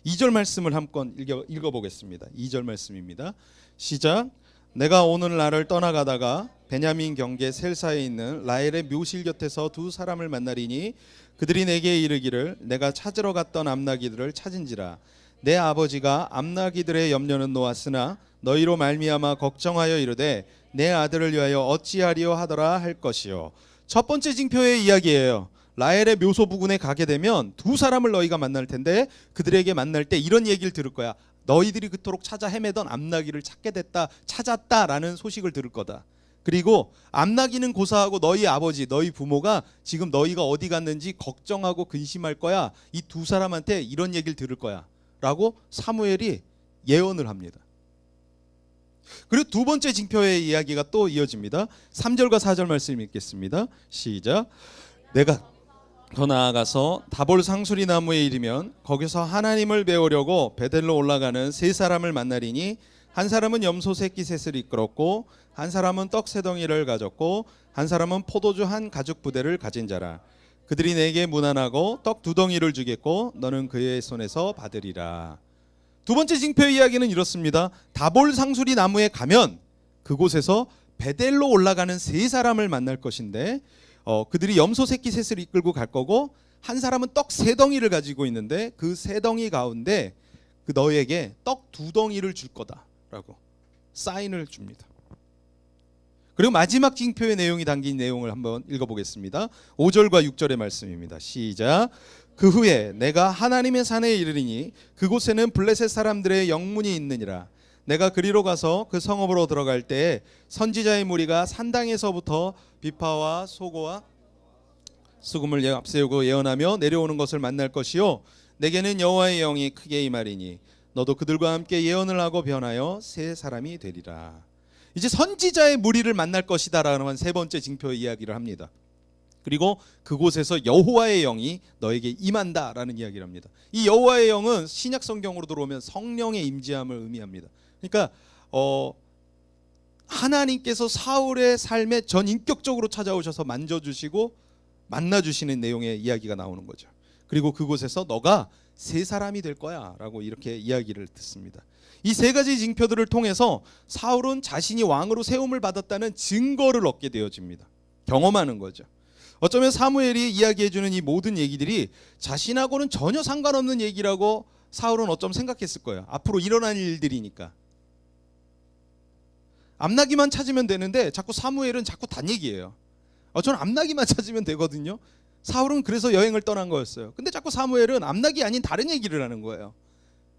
2절 말씀을 한번 읽어보겠습니다. 2절 말씀입니다. 시작. 내가 오늘 날을 떠나가다가 베냐민 경계 셀사에 있는 라헬의 묘실 곁에서 2 사람을 만나리니 그들이 내게 이르기를 내가 찾으러 갔던 암나귀들을 찾은지라. 내 아버지가 암나귀들의 염려는 놓았으나 너희로 말미암아 걱정하여 이르되 내 아들을 위하여 어찌하리요 하더라 할 것이요. 첫 번째 징표의 이야기예요. 라헬의 묘소 부근에 가게 되면 2 사람을 너희가 만날 텐데 그들에게 만날 때 이런 얘기를 들을 거야. 너희들이 그토록 찾아 헤매던 암나귀를 찾았다라는 소식을 들을 거다. 그리고 암나귀는 고사하고 너희 아버지, 너희 부모가 지금 너희가 어디 갔는지 걱정하고 근심할 거야. 이 2 사람한테 이런 얘기를 들을 거야 라고 사무엘이 예언을 합니다. 그리고 2 번째 징표의 이야기가 또 이어집니다. 3절과 4절 말씀 읽겠습니다. 시작. 내가 더 나아가서 다볼 상수리 나무에 이르면 거기서 하나님을 배우려고 베델로 올라가는 3 사람을 만나리니 한 사람은 염소 새끼 셋을 이끌었고 한 사람은 떡 3덩이를 가졌고 한 사람은 포도주 1 가죽 부대를 가진 자라. 그들이 내게 문안하고 떡 2덩이를 주겠고 너는 그의 손에서 받으리라. 2 번째 징표의 이야기는 이렇습니다. 다볼 상수리 나무에 가면 그곳에서 베델로 올라가는 3 사람을 만날 것인데 그들이 염소 새끼 셋을 이끌고 갈 거고 한 사람은 떡 3덩이를 가지고 있는데 그 3덩이 가운데 그 너에게 떡 2덩이를 줄 거다라고 사인을 줍니다. 그리고 마지막 징표의 내용이 담긴 내용을 한번 읽어보겠습니다. 5절과 6절의 말씀입니다. 시작. 그 후에 내가 하나님의 산에 이르리니 그곳에는 블레셋 사람들의 영문이 있느니라. 내가 그리로 가서 그 성읍으로 들어갈 때에 선지자의 무리가 산당에서부터 비파와 소고와 수금을 앞세우고 예언하며 내려오는 것을 만날 것이요 내게는 여호와의 영이 크게 임하리니 너도 그들과 함께 예언을 하고 변하여 3 사람이 되리라. 이제 선지자의 무리를 만날 것이다라는 세 번째 징표 이야기를 합니다. 그리고 그곳에서 여호와의 영이 너에게 임한다라는 이야기를 합니다. 이 여호와의 영은 신약 성경으로 들어오면 성령의 임재함을 의미합니다. 그러니까 하나님께서 사울의 삶에 전인격적으로 찾아오셔서 만져주시고 만나주시는 내용의 이야기가 나오는 거죠. 그리고 그곳에서 너가 새 사람이 될 거야 라고 이렇게 이야기를 듣습니다. 이 세 가지 징표들을 통해서 사울은 자신이 왕으로 세움을 받았다는 증거를 얻게 되어집니다. 경험하는 거죠. 어쩌면 사무엘이 이야기해주는 이 모든 얘기들이 자신하고는 전혀 상관없는 얘기라고 사울은 어쩜 생각했을 거예요. 앞으로 일어날 일들이니까. 암나기만 찾으면 되는데 자꾸 사무엘은 자꾸 딴 얘기예요. 저는 암나기만 찾으면 되거든요. 사울은 그래서 여행을 떠난 거였어요. 근데 자꾸 사무엘은 암나기 아닌 다른 얘기를 하는 거예요.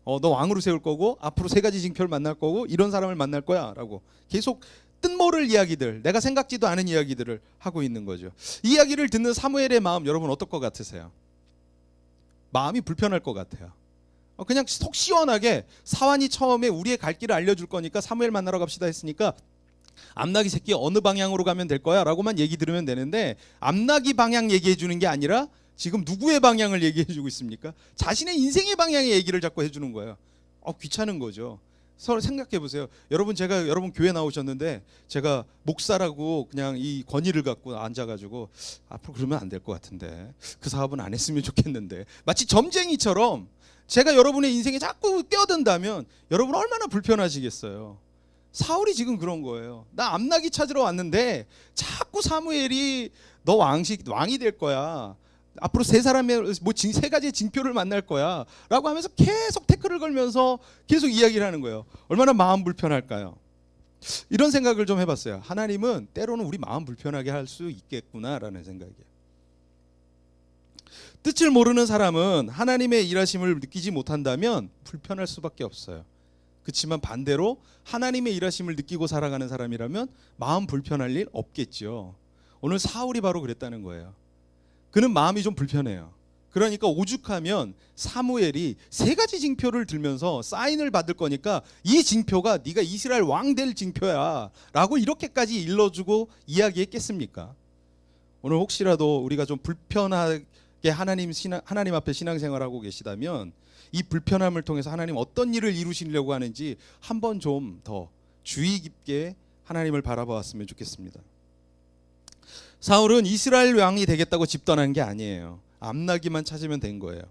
너 왕으로 세울 거고 앞으로 세 가지 징표를 만날 거고 이런 사람을 만날 거야 라고 계속 뜻모를 이야기들, 내가 생각지도 않은 이야기들을 하고 있는 거죠. 이 이야기를 듣는 사무엘의 마음 여러분 어떨 것 같으세요? 마음이 불편할 것 같아요. 그냥 속 시원하게 사환이 처음에 우리의 갈 길을 알려줄 거니까 사무엘 만나러 갑시다 했으니까 암나기 새끼 어느 방향으로 가면 될 거야 라고만 얘기 들으면 되는데 암나기 방향 얘기해 주는 게 아니라 지금 누구의 방향을 얘기해 주고 있습니까? 자신의 인생의 방향의 얘기를 자꾸 해주는 거예요. 귀찮은 거죠. 서로 생각해 보세요. 여러분 제가 여러분 교회 나오셨는데 제가 목사라고 그냥 이 권위를 갖고 앉아가지고 앞으로 그러면 안 될 것 같은데 그 사업은 안 했으면 좋겠는데 마치 점쟁이처럼 제가 여러분의 인생에 자꾸 끼어든다면 여러분 얼마나 불편하시겠어요. 사울이 지금 그런 거예요. 나 암나기 찾으러 왔는데 자꾸 사무엘이 너 왕이 될 거야. 앞으로 세 사람의 세 가지의 징표를 만날 거야 라고 하면서 계속 태클을 걸면서 계속 이야기를 하는 거예요. 얼마나 마음 불편할까요? 이런 생각을 좀 해봤어요. 하나님은 때로는 우리 마음 불편하게 할 수 있겠구나라는 생각이에요. 뜻을 모르는 사람은 하나님의 일하심을 느끼지 못한다면 불편할 수밖에 없어요. 그렇지만 반대로 하나님의 일하심을 느끼고 살아가는 사람이라면 마음 불편할 일 없겠죠. 오늘 사울이 바로 그랬다는 거예요. 그는 마음이 좀 불편해요. 그러니까 오죽하면 사무엘이 세 가지 징표를 들면서 사인을 받을 거니까 이 징표가 네가 이스라엘 왕 될 징표야 라고 이렇게까지 일러주고 이야기했겠습니까? 오늘 혹시라도 우리가 좀 불편하게 하나님 앞에 신앙생활하고 계시다면 이 불편함을 통해서 하나님 어떤 일을 이루시려고 하는지 한번 좀 더 주의 깊게 하나님을 바라보았으면 좋겠습니다. 사울은 이스라엘 왕이 되겠다고 집단한 게 아니에요. 암나기만 찾으면 된 거예요.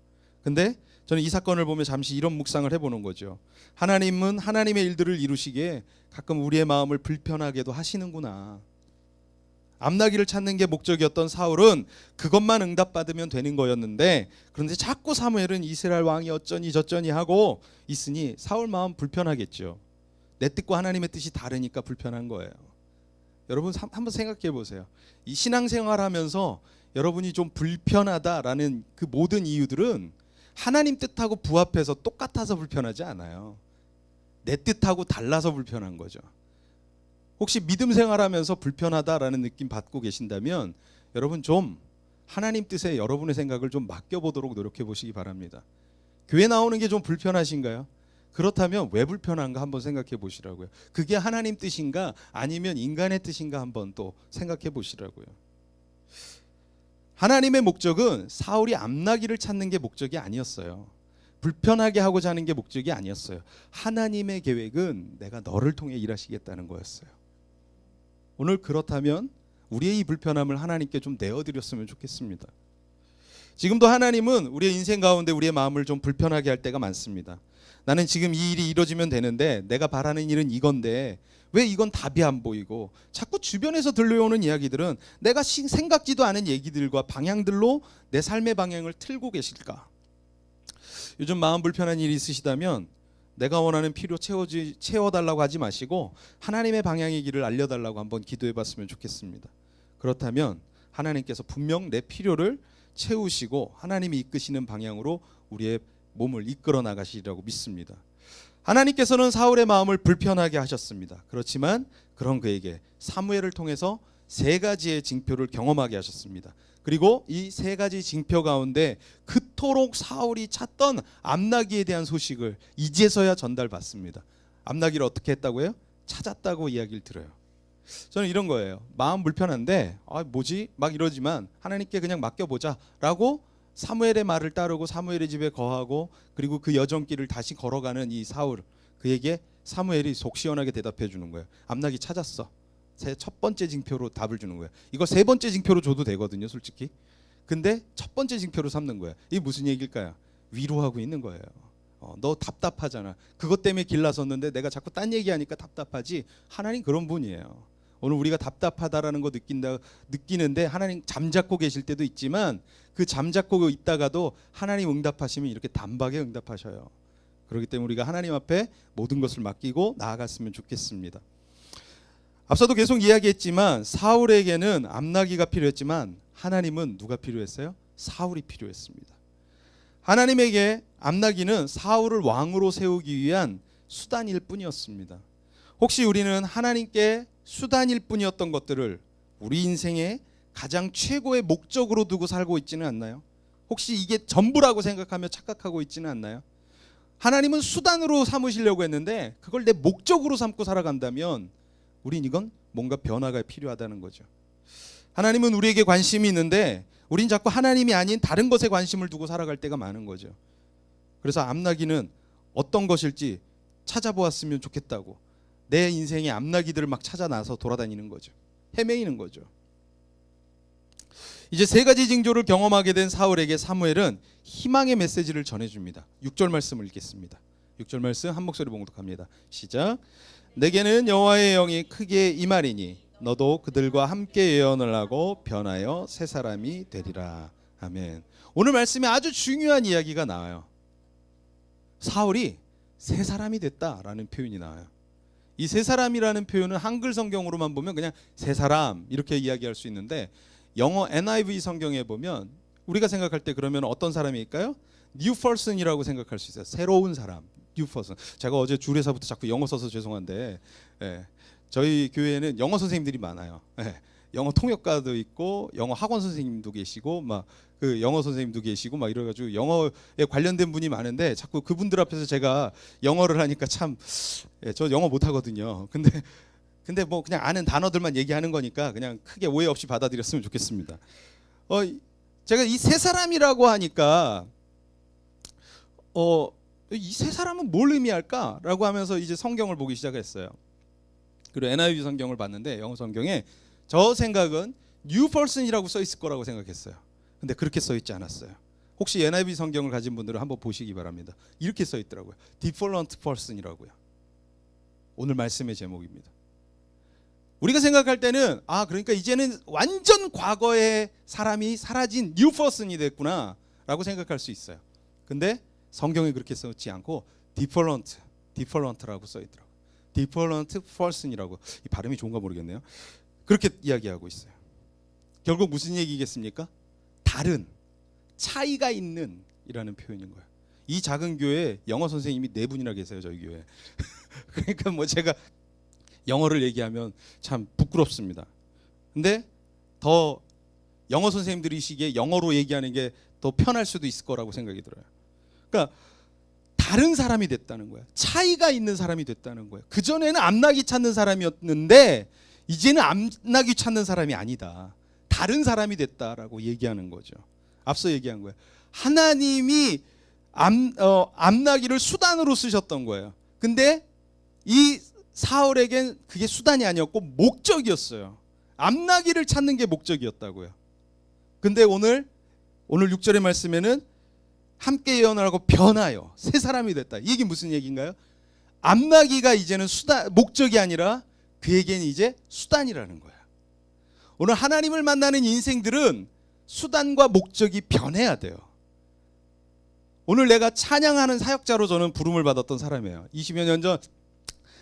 근데 저는 이 사건을 보면 잠시 이런 묵상을 해보는 거죠. 하나님은 하나님의 일들을 이루시기에 가끔 우리의 마음을 불편하게도 하시는구나. 암나기를 찾는 게 목적이었던 사울은 그것만 응답받으면 되는 거였는데 그런데 자꾸 사무엘은 이스라엘 왕이 어쩌니 저쩌니 하고 있으니 사울 마음 불편하겠죠. 내 뜻과 하나님의 뜻이 다르니까 불편한 거예요. 여러분 한번 생각해 보세요. 이 신앙생활하면서 여러분이 좀 불편하다라는 그 모든 이유들은 하나님 뜻하고 부합해서 똑같아서 불편하지 않아요. 내 뜻하고 달라서 불편한 거죠. 혹시 믿음 생활하면서 불편하다라는 느낌 받고 계신다면 여러분 좀 하나님 뜻에 여러분의 생각을 좀 맡겨보도록 노력해 보시기 바랍니다. 교회 나오는 게 좀 불편하신가요? 그렇다면 왜 불편한가 한번 생각해 보시라고요. 그게 하나님 뜻인가 아니면 인간의 뜻인가 한번 또 생각해 보시라고요. 하나님의 목적은 사울이 암나기를 찾는 게 목적이 아니었어요. 불편하게 하고자 하는 게 목적이 아니었어요. 하나님의 계획은 내가 너를 통해 일하시겠다는 거였어요. 오늘 그렇다면 우리의 이 불편함을 하나님께 좀 내어드렸으면 좋겠습니다. 지금도 하나님은 우리의 인생 가운데 우리의 마음을 좀 불편하게 할 때가 많습니다. 나는 지금 이 일이 이루어지면 되는데 내가 바라는 일은 이건데 왜 이건 답이 안 보이고 자꾸 주변에서 들려오는 이야기들은 내가 생각지도 않은 얘기들과 방향들로 내 삶의 방향을 틀고 계실까? 요즘 마음 불편한 일이 있으시다면 내가 원하는 필요 채워달라고 하지 마시고 하나님의 방향의 길을 알려달라고 한번 기도해봤으면 좋겠습니다. 그렇다면 하나님께서 분명 내 필요를 채우시고 하나님이 이끄시는 방향으로 우리의 몸을 이끌어 나가시리라고 믿습니다. 하나님께서는 사울의 마음을 불편하게 하셨습니다. 그렇지만 그런 그에게 사무엘을 통해서 세 가지의 징표를 경험하게 하셨습니다. 그리고 이 세 가지 징표 가운데 그토록 사울이 찾던 암나기에 대한 소식을 이제서야 전달받습니다. 암나기를 어떻게 했다고요? 찾았다고 이야기를 들어요. 저는 이런 거예요. 마음 불편한데 뭐지? 막 이러지만 하나님께 그냥 맡겨보자라고 사무엘의 말을 따르고 사무엘의 집에 거하고 그리고 그 여정길을 다시 걸어가는 이 사울, 그에게 사무엘이 속 시원하게 대답해 주는 거예요. 암낙이 찾았어. 첫 번째 징표로 답을 주는 거예요. 이거 세 번째 징표로 줘도 되거든요, 솔직히. 근데 첫 번째 징표로 삼는 거예요. 이게 무슨 얘기일까요? 위로하고 있는 거예요. 너 답답하잖아. 그것 때문에 길 나섰는데 내가 자꾸 딴 얘기하니까 답답하지. 하나님 그런 분이에요. 오늘 우리가 답답하다라는 거 느끼는데 하나님 잠자코 계실 때도 있지만 그 잠자코 있다가도 하나님 응답하시면 이렇게 단박에 응답하셔요. 그렇기 때문에 우리가 하나님 앞에 모든 것을 맡기고 나아갔으면 좋겠습니다. 앞서도 계속 이야기했지만 사울에게는 암나기가 필요했지만 하나님은 누가 필요했어요? 사울이 필요했습니다. 하나님에게 암나기는 사울을 왕으로 세우기 위한 수단일 뿐이었습니다. 혹시 우리는 하나님께 수단일 뿐이었던 것들을 우리 인생의 가장 최고의 목적으로 두고 살고 있지는 않나요? 혹시 이게 전부라고 생각하며 착각하고 있지는 않나요? 하나님은 수단으로 삼으시려고 했는데 그걸 내 목적으로 삼고 살아간다면 우린 이건 뭔가 변화가 필요하다는 거죠. 하나님은 우리에게 관심이 있는데 우린 자꾸 하나님이 아닌 다른 것에 관심을 두고 살아갈 때가 많은 거죠. 그래서 암나기는 어떤 것일지 찾아보았으면 좋겠다고 내 인생의 암나기들을 막 찾아 나서 돌아다니는 거죠. 헤매이는 거죠. 이제 세 가지 징조를 경험하게 된 사울에게 사무엘은 희망의 메시지를 전해줍니다. 6절 말씀을 읽겠습니다. 6절 말씀 한 목소리 봉독합니다. 시작. 내게는 여호와의 영이 크게 임하리니 너도 그들과 함께 예언을 하고 변하여 새 사람이 되리라. 아멘. 오늘 말씀에 아주 중요한 이야기가 나와요. 사울이 새 사람이 됐다라는 표현이 나와요. 이 새 사람이라는 표현은 한글 성경으로만 보면 그냥 새 사람 이렇게 이야기할 수 있는데 영어 NIV 성경에 보면 우리가 생각할 때 그러면 어떤 사람일까요? New person이라고 생각할 수 있어요. 새로운 사람, New person. 제가 어제 줄에서부터 자꾸 영어 써서 죄송한데 저희 교회에는 영어 선생님들이 많아요. 영어 통역가도 있고 영어 학원 선생님도 계시고 막 그 영어 선생님도 계시고 막 이래가지고 영어에 관련된 분이 많은데 자꾸 그분들 앞에서 제가 영어를 하니까 참 저 영어 못하거든요. 근데 뭐 그냥 아는 단어들만 얘기하는 거니까 그냥 크게 오해 없이 받아들였으면 좋겠습니다. 제가 이 세 사람이라고 하니까 이 세 사람은 뭘 의미할까라고 하면서 이제 성경을 보기 시작했어요. 그리고 NIV 성경을 봤는데 영어 성경에 저 생각은 New Person이라고 써 있을 거라고 생각했어요. 근데 그렇게 써 있지 않았어요. 혹시 NIV 성경을 가진 분들은 한번 보시기 바랍니다. 이렇게 써 있더라고요. Different Person이라고요. 오늘 말씀의 제목입니다. 우리가 생각할 때는 그러니까 이제는 완전 과거의 사람이 사라진 New Person이 됐구나라고 생각할 수 있어요. 근데 성경에 그렇게 써있지 않고 different라고 써 있더라고요. different person이라고. 이 발음이 좋은가 모르겠네요. 그렇게 이야기하고 있어요. 결국 무슨 얘기겠습니까? 다른, 차이가 있는 이라는 표현인 거예요. 이 작은 교회에 영어 선생님이 4분이나 계세요. 저희 교회에. 그러니까 뭐 제가 영어를 얘기하면 참 부끄럽습니다. 근데 더 영어 선생님들이시기에 영어로 얘기하는 게 더 편할 수도 있을 거라고 생각이 들어요. 그러니까 다른 사람이 됐다는 거예요. 차이가 있는 사람이 됐다는 거예요. 그전에는 암나기 찾는 사람이었는데 이제는 암나기 찾는 사람이 아니다. 다른 사람이 됐다라고 얘기하는 거죠. 앞서 얘기한 거예요. 하나님이 암나기를 수단으로 쓰셨던 거예요. 근데 이 사울에겐 그게 수단이 아니었고 목적이었어요. 암나기를 찾는 게 목적이었다고요. 근데 오늘 6절의 말씀에는 함께 예언하고 변하여 새 사람이 됐다. 이게 무슨 얘기인가요? 암나기가 이제는 목적이 아니라 그에게는 이제 수단이라는 거야. 오늘 하나님을 만나는 인생들은 수단과 목적이 변해야 돼요. 오늘 내가 찬양하는 사역자로 저는 부름을 받았던 사람이에요. 20여 년 전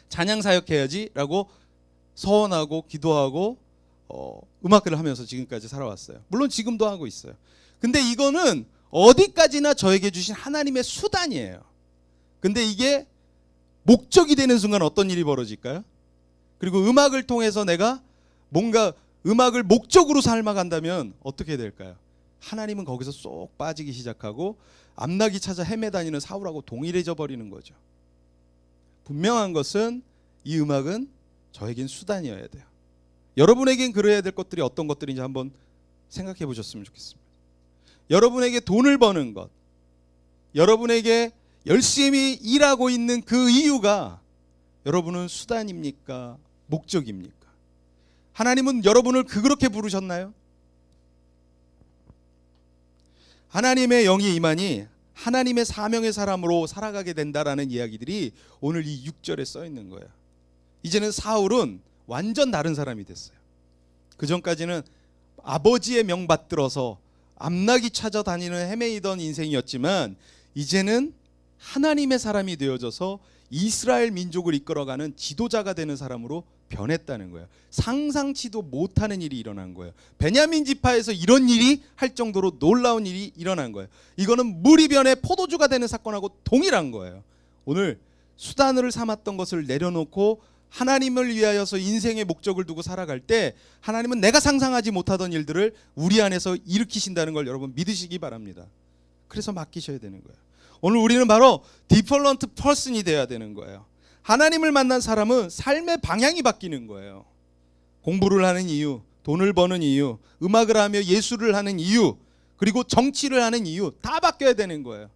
찬양 사역해야지 라고 서원하고 기도하고 음악을 하면서 지금까지 살아왔어요. 물론 지금도 하고 있어요. 근데 이거는 어디까지나 저에게 주신 하나님의 수단이에요. 근데 이게 목적이 되는 순간 어떤 일이 벌어질까요? 그리고 음악을 통해서 내가 뭔가 음악을 목적으로 삶아간다면 어떻게 될까요? 하나님은 거기서 쏙 빠지기 시작하고 암나기 찾아 헤매다니는 사울하고 동일해져 버리는 거죠. 분명한 것은 이 음악은 저에겐 수단이어야 돼요. 여러분에겐 그래야 될 것들이 어떤 것들인지 한번 생각해 보셨으면 좋겠습니다. 여러분에게 돈을 버는 것, 여러분에게 열심히 일하고 있는 그 이유가 여러분은 수단입니까? 목적입니까? 하나님은 여러분을 그렇게 부르셨나요? 하나님의 영이 임하니 하나님의 사명의 사람으로 살아가게 된다라는 이야기들이 오늘 이 6절에 써 있는 거예요. 이제는 사울은 완전 다른 사람이 됐어요. 그 전까지는 아버지의 명 받들어서 암나기 찾아다니는 헤매이던 인생이었지만 이제는 하나님의 사람이 되어져서 이스라엘 민족을 이끌어가는 지도자가 되는 사람으로 변했다는 거예요. 상상치도 못하는 일이 일어난 거예요. 베냐민 지파에서 이런 일이 할 정도로 놀라운 일이 일어난 거예요. 이거는 무리변의 포도주가 되는 사건하고 동일한 거예요. 오늘 수단을 삼았던 것을 내려놓고 하나님을 위하여서 인생의 목적을 두고 살아갈 때 하나님은 내가 상상하지 못하던 일들을 우리 안에서 일으키신다는 걸 여러분 믿으시기 바랍니다. 그래서 맡기셔야 되는 거예요. 오늘 우리는 바로 디펄런트 퍼슨이 돼야 되는 거예요. 하나님을 만난 사람은 삶의 방향이 바뀌는 거예요. 공부를 하는 이유, 돈을 버는 이유, 음악을 하며 예술을 하는 이유, 그리고 정치를 하는 이유 다 바뀌어야 되는 거예요.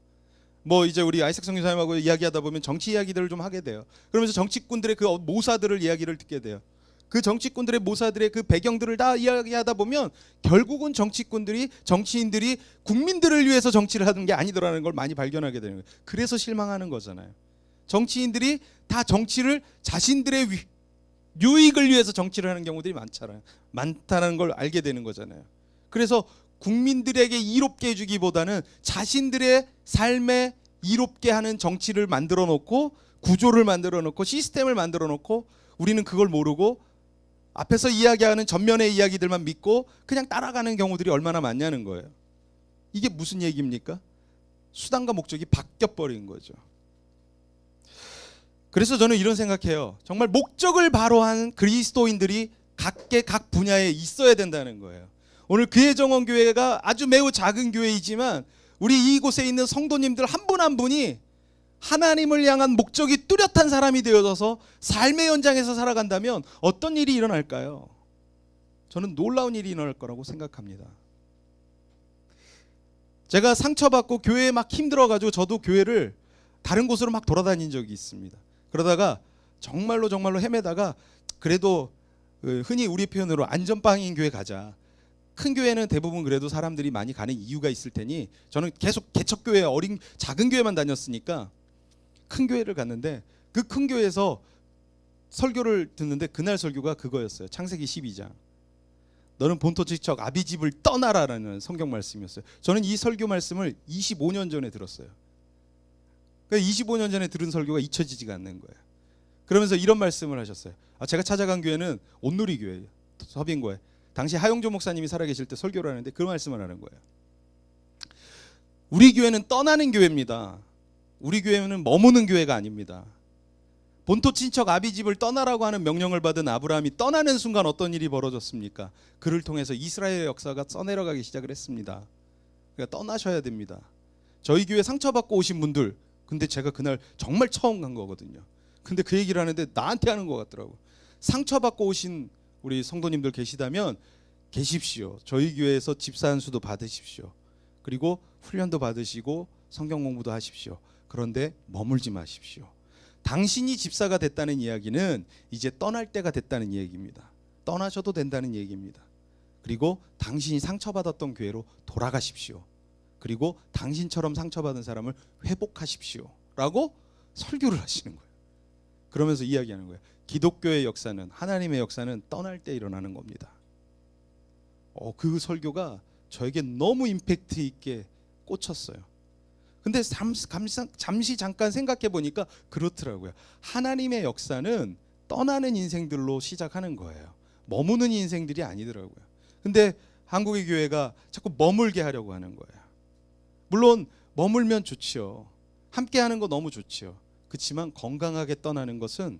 뭐 이제 우리 아이삭 선교사님하고 이야기하다 보면 정치 이야기들을 좀 하게 돼요. 그러면서 정치꾼들의 그 모사들을 이야기를 듣게 돼요. 그 정치꾼들의 모사들의 그 배경들을 다 이야기하다 보면 결국은 정치인들이 국민들을 위해서 정치를 하는 게 아니더라는 걸 많이 발견하게 되는 거예요. 그래서 실망하는 거잖아요. 정치인들이 다 정치를 자신들의 유익을 위해서 정치를 하는 경우들이 많다는 걸 알게 되는 거잖아요. 그래서 국민들에게 이롭게 해주기보다는 자신들의 삶에 이롭게 하는 정치를 만들어 놓고 구조를 만들어 놓고 시스템을 만들어 놓고 우리는 그걸 모르고 앞에서 이야기하는 전면의 이야기들만 믿고 그냥 따라가는 경우들이 얼마나 많냐는 거예요. 이게 무슨 얘기입니까? 수단과 목적이 바뀌어버린 거죠. 그래서 저는 이런 생각해요. 정말 목적을 바로 한 그리스도인들이 각 분야에 있어야 된다는 거예요. 오늘 교회정원교회가 아주 매우 작은 교회이지만 우리 이곳에 있는 성도님들 한 분 한 분이 하나님을 향한 목적이 뚜렷한 사람이 되어져서 삶의 현장에서 살아간다면 어떤 일이 일어날까요? 저는 놀라운 일이 일어날 거라고 생각합니다. 제가 상처받고 교회에 막 힘들어가지고 저도 교회를 다른 곳으로 막 돌아다닌 적이 있습니다. 그러다가 정말로 헤매다가 그래도 흔히 우리 표현으로 안전빵인 교회 가자. 큰 교회는 대부분 그래도 사람들이 많이 가는 이유가 있을 테니 저는 계속 개척교회 작은 교회만 다녔으니까 큰 교회를 갔는데 그 큰 교회에서 설교를 듣는데 그날 설교가 그거였어요. 창세기 12장. 너는 본토 지척 아비집을 떠나라라는 성경 말씀이었어요. 저는 이 설교 말씀을 25년 전에 들었어요. 그러니까 25년 전에 들은 설교가 잊혀지지가 않는 거예요. 그러면서 이런 말씀을 하셨어요. 제가 찾아간 교회는 온누리 교회예요. 서빙고에. 당시 하용조 목사님이 살아계실 때 설교를 하는데 그 말씀을 하는 거예요. 우리 교회는 떠나는 교회입니다. 우리 교회는 머무는 교회가 아닙니다. 본토 친척 아비집을 떠나라고 하는 명령을 받은 아브라함이 떠나는 순간 어떤 일이 벌어졌습니까? 그를 통해서 이스라엘의 역사가 써내려가기 시작을 했습니다. 그러니까 떠나셔야 됩니다. 저희 교회 상처받고 오신 분들, 근데 제가 그날 정말 처음 간 거거든요. 근데 그 얘기를 하는데 나한테 하는 것 같더라고. 상처받고 오신 우리 성도님들 계시다면 계십시오. 저희 교회에서 집사 안수도 받으십시오. 그리고 훈련도 받으시고 성경 공부도 하십시오. 그런데 머물지 마십시오. 당신이 집사가 됐다는 이야기는 이제 떠날 때가 됐다는 이야기입니다. 떠나셔도 된다는 얘기입니다. 그리고 당신이 상처받았던 교회로 돌아가십시오. 그리고 당신처럼 상처받은 사람을 회복하십시오. 라고 설교를 하시는 거예요. 그러면서 이야기하는 거예요. 기독교의 역사는, 하나님의 역사는 떠날 때 일어나는 겁니다. 그 설교가 저에게 너무 임팩트 있게 꽂혔어요. 근데 잠시 잠깐 생각해 보니까 그렇더라고요. 하나님의 역사는 떠나는 인생들로 시작하는 거예요. 머무는 인생들이 아니더라고요. 근데 한국의 교회가 자꾸 머물게 하려고 하는 거예요. 물론 머물면 좋지요. 함께 하는 거 너무 좋지요. 그렇지만 건강하게 떠나는 것은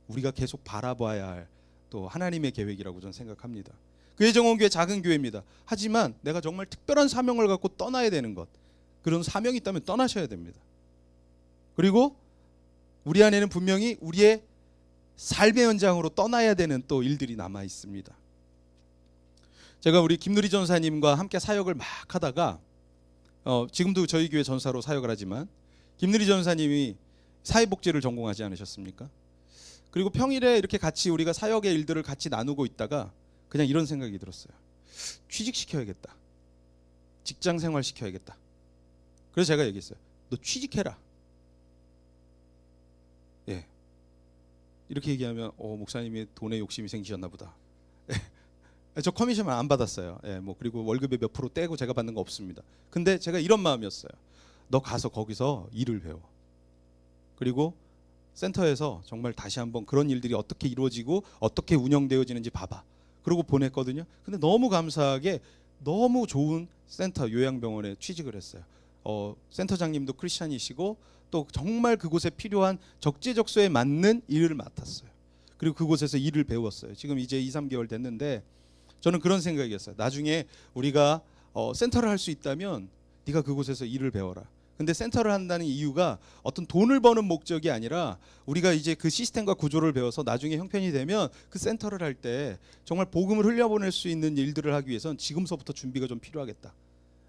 우리가 계속 바라봐야 할 또 하나님의 계획이라고 저는 생각합니다. 교회정원교회 작은 교회입니다. 하지만 내가 정말 특별한 사명을 갖고 떠나야 되는 것, 그런 사명이 있다면 떠나셔야 됩니다. 그리고 우리 안에는 분명히 우리의 삶의 현장으로 떠나야 되는 또 일들이 남아 있습니다. 제가 우리 김누리 전사님과 함께 사역을 막 하다가 지금도 저희 교회 전사로 사역을 하지만 김누리 전사님이 사회복지를 전공하지 않으셨습니까? 그리고 평일에 이렇게 같이 우리가 사역의 일들을 같이 나누고 있다가 그냥 이런 생각이 들었어요. 취직시켜야겠다. 직장 생활 시켜야겠다. 그래서 제가 얘기했어요. 너 취직해라. 예. 이렇게 얘기하면 목사님이 돈에 욕심이 생기셨나 보다. 저 커미션 안 받았어요. 예, 뭐 그리고 월급의 몇 프로 떼고 제가 받는 거 없습니다. 근데 제가 이런 마음이었어요. 너 가서 거기서 일을 배워. 그리고 센터에서 정말 다시 한번 그런 일들이 어떻게 이루어지고 어떻게 운영되어지는지 봐봐. 그러고 보냈거든요. 근데 너무 감사하게 너무 좋은 센터 요양병원에 취직을 했어요. 센터장님도 크리스찬이시고 또 정말 그곳에 필요한 적재적소에 맞는 일을 맡았어요. 그리고 그곳에서 일을 배웠어요. 지금 이제 2-3개월 됐는데 저는 그런 생각이었어요. 나중에 우리가 센터를 할 수 있다면 네가 그곳에서 일을 배워라. 근데 센터를 한다는 이유가 어떤 돈을 버는 목적이 아니라 우리가 이제 그 시스템과 구조를 배워서 나중에 형편이 되면 그 센터를 할 때 정말 복음을 흘려보낼 수 있는 일들을 하기 위해선 지금서부터 준비가 좀 필요하겠다.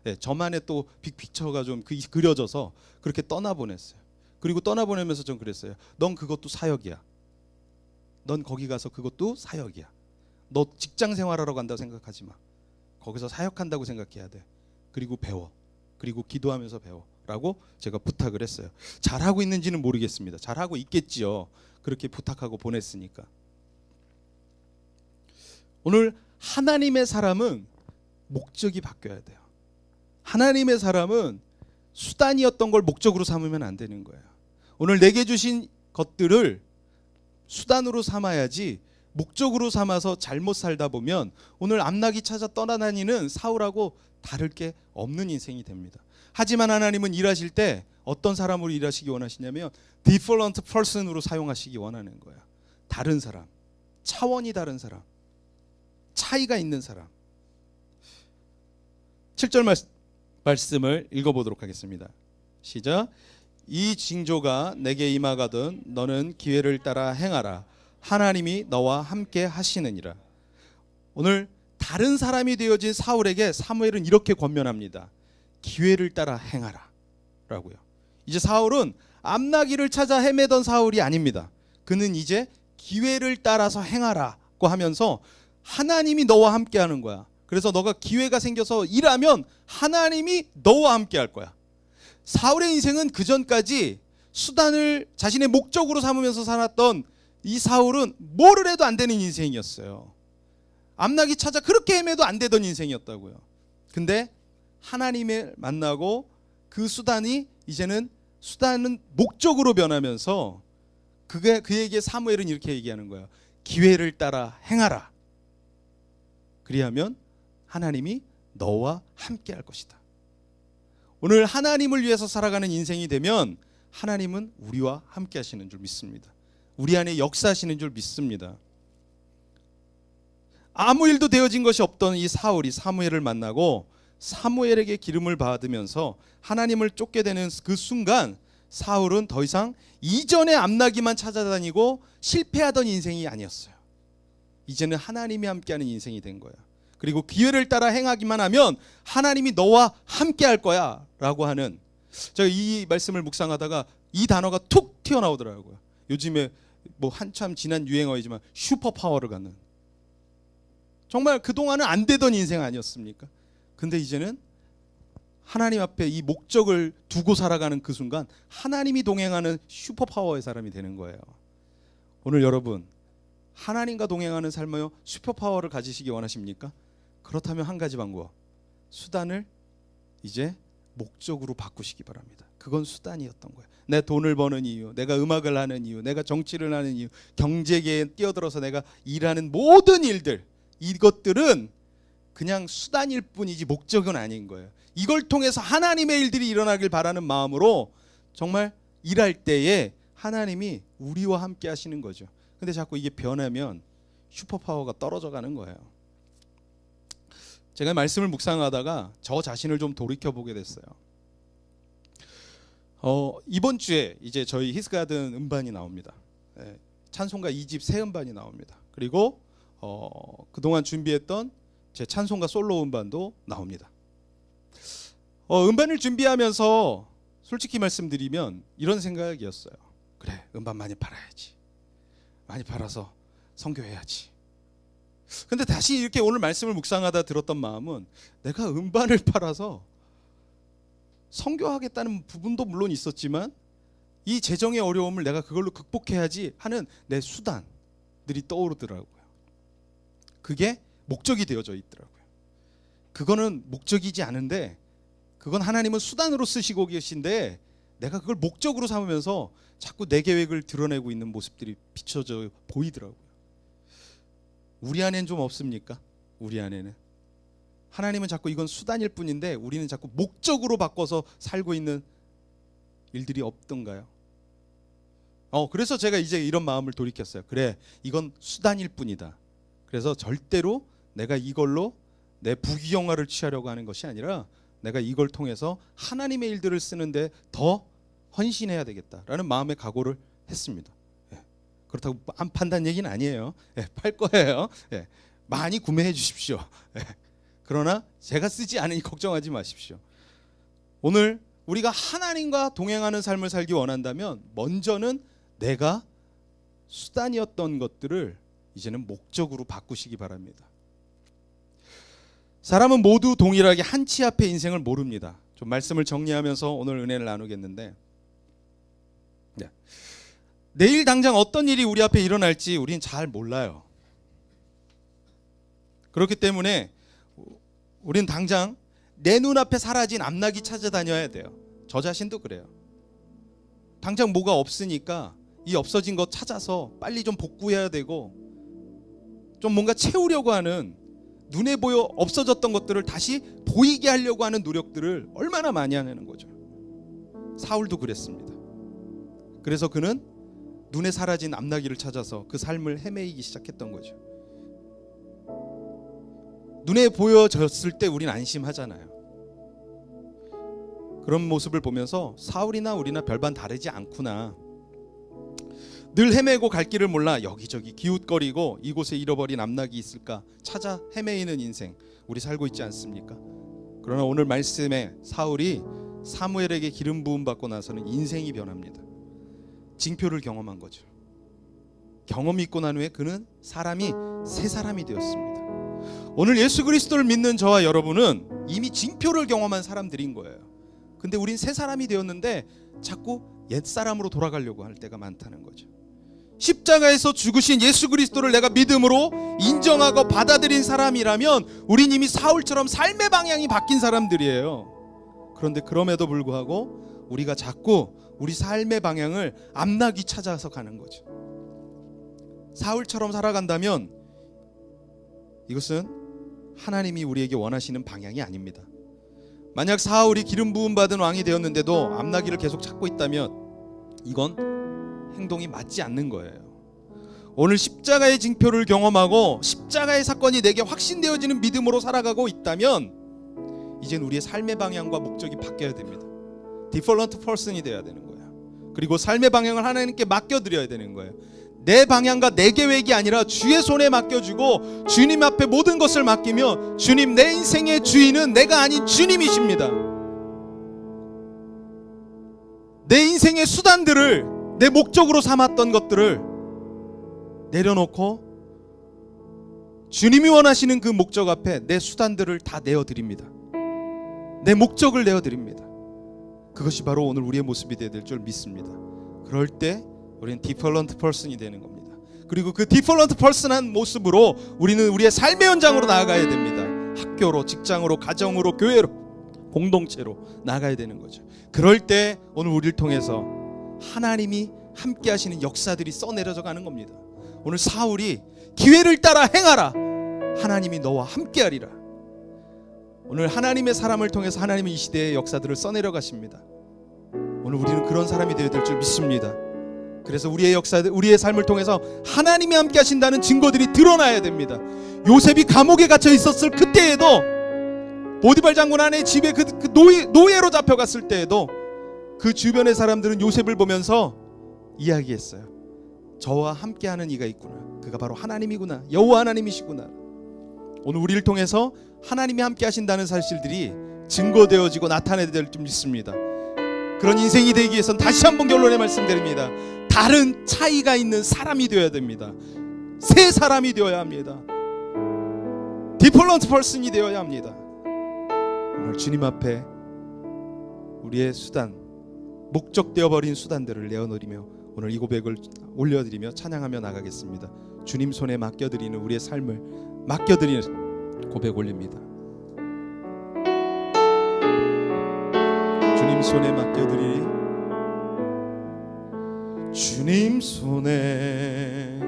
네, 저만의 또 빅피처가 좀 그려져서 그렇게 떠나보냈어요. 그리고 떠나보내면서 좀 그랬어요. 넌 그것도 사역이야. 넌 거기 가서 그것도 사역이야. 너 직장 생활하러 간다고 생각하지 마. 거기서 사역한다고 생각해야 돼. 그리고 배워. 그리고 기도하면서 배워. 라고 제가 부탁을 했어요. 잘하고 있는지는 모르겠습니다. 잘하고 있겠지요. 그렇게 부탁하고 보냈으니까. 오늘 하나님의 사람은 목적이 바뀌어야 돼요. 하나님의 사람은 수단이었던 걸 목적으로 삼으면 안 되는 거예요. 오늘 내게 주신 것들을 수단으로 삼아야지 목적으로 삼아서 잘못 살다 보면 오늘 암나기 찾아 떠나다니는 사울하고 다를 게 없는 인생이 됩니다. 하지만 하나님은 일하실 때 어떤 사람으로 일하시기 원하시냐면 different person으로 사용하시기 원하는 거야. 다른 사람, 차원이 다른 사람, 차이가 있는 사람. 7절 말씀을 읽어보도록 하겠습니다. 시작. 이 징조가 내게 임하거든 너는 기회를 따라 행하라. 하나님이 너와 함께 하시느니라. 오늘 다른 사람이 되어진 사울에게 사무엘은 이렇게 권면합니다. 기회를 따라 행하라 라고요. 이제 사울은 암나기를 찾아 헤매던 사울이 아닙니다. 그는 이제 기회를 따라서 행하라고 하면서 하나님이 너와 함께 하는 거야. 그래서 너가 기회가 생겨서 일하면 하나님이 너와 함께 할 거야. 사울의 인생은 그전까지 수단을 자신의 목적으로 삼으면서 살았던 이 사울은 뭐를 해도 안 되는 인생이었어요. 암나기 찾아 그렇게 헤매도 안 되던 인생이었다고요. 근데 하나님을 만나고 그 수단이 이제는 수단은 목적으로 변하면서 그에게 사무엘은 이렇게 얘기하는 거예요. 기회를 따라 행하라. 그리하면 하나님이 너와 함께 할 것이다. 오늘 하나님을 위해서 살아가는 인생이 되면 하나님은 우리와 함께 하시는 줄 믿습니다. 우리 안에 역사하시는 줄 믿습니다. 아무 일도 되어진 것이 없던 이 사울이 사무엘을 만나고 사무엘에게 기름을 받으면서 하나님을 쫓게 되는 그 순간 사울은 더 이상 이전의 암나기만 찾아다니고 실패하던 인생이 아니었어요. 이제는 하나님이 함께하는 인생이 된 거야. 그리고 기회를 따라 행하기만 하면 하나님이 너와 함께할 거야 라고 하는, 제가 이 말씀을 묵상하다가 이 단어가 툭 튀어나오더라고요. 요즘에 뭐 한참 지난 유행어이지만 슈퍼파워를 갖는, 정말 그동안은 안 되던 인생 아니었습니까? 근데 이제는 하나님 앞에 이 목적을 두고 살아가는 그 순간 하나님이 동행하는 슈퍼파워의 사람이 되는 거예요. 오늘 여러분 하나님과 동행하는 삶의 슈퍼파워를 가지시기 원하십니까? 그렇다면 한 가지 방법, 수단을 이제 목적으로 바꾸시기 바랍니다. 그건 수단이었던 거예요. 내 돈을 버는 이유, 내가 음악을 하는 이유, 내가 정치를 하는 이유, 경제계에 뛰어들어서 내가 일하는 모든 일들, 이것들은 그냥 수단일 뿐이지 목적은 아닌 거예요. 이걸 통해서 하나님의 일들이 일어나길 바라는 마음으로 정말 일할 때에 하나님이 우리와 함께 하시는 거죠. 근데 자꾸 이게 변하면 슈퍼파워가 떨어져 가는 거예요. 제가 말씀을 묵상하다가 저 자신을 좀 돌이켜보게 됐어요. 이번 주에 이제 저희 히스가든 음반이 나옵니다. 찬송가 2집 새 음반이 나옵니다. 그리고 그동안 준비했던 제 찬송가 솔로 음반도 나옵니다. 음반을 준비하면서 솔직히 말씀드리면 이런 생각이었어요. 그래, 음반 많이 팔아야지. 많이 팔아서 선교해야지. 근데 다시 이렇게 오늘 말씀을 묵상하다 들었던 마음은 내가 음반을 팔아서 선교하겠다는 부분도 물론 있었지만 이 재정의 어려움을 내가 그걸로 극복해야지 하는 내 수단들이 떠오르더라고요. 그게 목적이 되어져 있더라고요. 그거는 목적이지 않은데 그건 하나님은 수단으로 쓰시고 계신데 내가 그걸 목적으로 삼으면서 자꾸 내 계획을 드러내고 있는 모습들이 비춰져 보이더라고요. 우리 안에는 좀 없습니까? 우리 안에는 하나님은 자꾸 이건 수단일 뿐인데 우리는 자꾸 목적으로 바꿔서 살고 있는 일들이 없던가요? 그래서 제가 이제 이런 마음을 돌이켰어요. 그래, 이건 수단일 뿐이다. 그래서 절대로 내가 이걸로 내 부귀영화를 취하려고 하는 것이 아니라 내가 이걸 통해서 하나님의 일들을 쓰는데 더 헌신해야 되겠다라는 마음의 각오를 했습니다. 그렇다고 안 판다는 얘기는 아니에요. 팔 거예요. 많이 구매해 주십시오. 그러나 제가 쓰지 않으니 걱정하지 마십시오. 오늘 우리가 하나님과 동행하는 삶을 살기 원한다면 먼저는 내가 수단이었던 것들을 이제는 목적으로 바꾸시기 바랍니다. 사람은 모두 동일하게 한치 앞의 인생을 모릅니다. 좀 말씀을 정리하면서 오늘 은혜를 나누겠는데, 내일 당장 어떤 일이 우리 앞에 일어날지 우리는 잘 몰라요. 그렇기 때문에 우리는 당장 내 눈앞에 사라진 앞날이 찾아다녀야 돼요. 저 자신도 그래요. 당장 뭐가 없으니까 이 없어진 것 찾아서 빨리 좀 복구해야 되고 좀 뭔가 채우려고 하는, 눈에 보여 없어졌던 것들을 다시 보이게 하려고 하는 노력들을 얼마나 많이 하는 거죠. 사울도 그랬습니다. 그래서 그는 눈에 사라진 앞나기를 찾아서 그 삶을 헤매이기 시작했던 거죠. 눈에 보여졌을 때 우린 안심하잖아요. 그런 모습을 보면서 사울이나 우리나 별반 다르지 않구나. 늘 헤매고 갈 길을 몰라 여기저기 기웃거리고 이곳에 잃어버린 앞락이 있을까 찾아 헤매이는 인생, 우리 살고 있지 않습니까? 그러나 오늘 말씀에 사울이 사무엘에게 기름 부음 받고 나서는 인생이 변합니다. 징표를 경험한 거죠. 경험이 있고 난 후에 그는 사람이 새 사람이 되었습니다. 오늘 예수 그리스도를 믿는 저와 여러분은 이미 징표를 경험한 사람들인 거예요. 근데 우린 새 사람이 되었는데 자꾸 옛사람으로 돌아가려고 할 때가 많다는 거죠. 십자가에서 죽으신 예수 그리스도를 내가 믿음으로 인정하고 받아들인 사람이라면 우린 이미 사울처럼 삶의 방향이 바뀐 사람들이에요. 그런데 그럼에도 불구하고 우리가 자꾸 우리 삶의 방향을 앞나기 찾아서 가는 거죠. 사울처럼 살아간다면 이것은 하나님이 우리에게 원하시는 방향이 아닙니다. 만약 사울이 기름 부음 받은 왕이 되었는데도 앞나기를 계속 찾고 있다면 이건 행동이 맞지 않는 거예요. 오늘 십자가의 징표를 경험하고 십자가의 사건이 내게 확신되어지는 믿음으로 살아가고 있다면 이젠 우리의 삶의 방향과 목적이 바뀌어야 됩니다. 디폴런트 퍼슨이 돼야 되는 거예요. 그리고 삶의 방향을 하나님께 맡겨드려야 되는 거예요. 내 방향과 내 계획이 아니라 주의 손에 맡겨주고 주님 앞에 모든 것을 맡기며 주님, 내 인생의 주인은 내가 아닌 주님이십니다. 내 인생의 수단들을, 내 목적으로 삼았던 것들을 내려놓고 주님이 원하시는 그 목적 앞에 내 수단들을 다 내어드립니다. 내 목적을 내어드립니다. 그것이 바로 오늘 우리의 모습이 되어야 될 줄 믿습니다. 그럴 때 우리는 디폴런트 퍼슨이 되는 겁니다. 그리고 그 디폴런트 퍼슨한 모습으로 우리는 우리의 삶의 현장으로 나아가야 됩니다. 학교로, 직장으로, 가정으로, 교회로, 공동체로 나아가야 되는 거죠. 그럴 때 오늘 우리를 통해서 하나님이 함께 하시는 역사들이 써내려져 가는 겁니다. 오늘 사울이 기회를 따라 행하라, 하나님이 너와 함께 하리라. 오늘 하나님의 사람을 통해서 하나님은 이 시대의 역사들을 써내려 가십니다. 오늘 우리는 그런 사람이 되어야 될 줄 믿습니다. 그래서 우리의 역사들, 우리의 삶을 통해서 하나님이 함께 하신다는 증거들이 드러나야 됩니다. 요셉이 감옥에 갇혀 있었을 그때에도, 보디발 장군 아내 집에 그 노예로 잡혀갔을 때에도 그 주변의 사람들은 요셉을 보면서 이야기했어요. 저와 함께하는 이가 있구나. 그가 바로 하나님이구나. 여호와 하나님이시구나. 오늘 우리를 통해서 하나님이 함께 하신다는 사실들이 증거되어지고 나타내야 될 줄 믿습니다. 그런 인생이 되기 위해서는 다시 한번 결론의 말씀드립니다. 다른 차이가 있는 사람이 되어야 됩니다. 새 사람이 되어야 합니다. 디퍼런트 퍼슨이 되어야 합니다. 오늘 주님 앞에 우리의 수단, 목적되어 버린 수단들을 내어놓으며 오늘 이 고백을 올려드리며 찬양하며 나가겠습니다. 주님 손에 맡겨드리는 우리의 삶을 맡겨드리는 고백 올립니다. 주님 손에 맡겨드리리. 주님 손에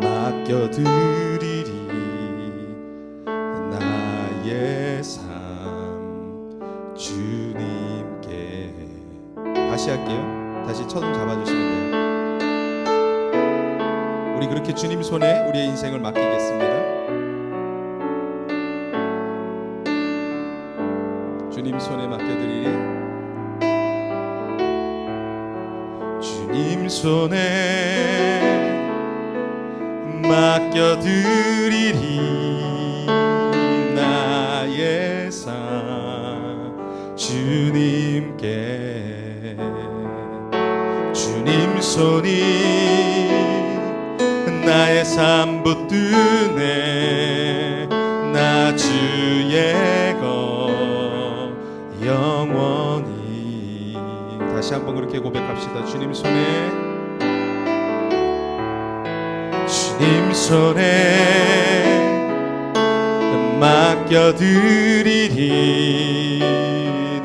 맡겨드리리. 나의 삶 주님께. 다시 할게요. 다시 첫음 잡아주시면 돼요. 우리 그렇게 주님 손에 우리의 인생을 맡기겠습니다. 주님 손에 맡겨드리리. 주님 손에 맡겨드리리. 나의 삶 주님께. 주님 손이 나의 삶 붙드네. 나 주의 것 영원히. 다시 한번 그렇게 고백합시다. 주님 손에, 주님 손에 맡겨드리리.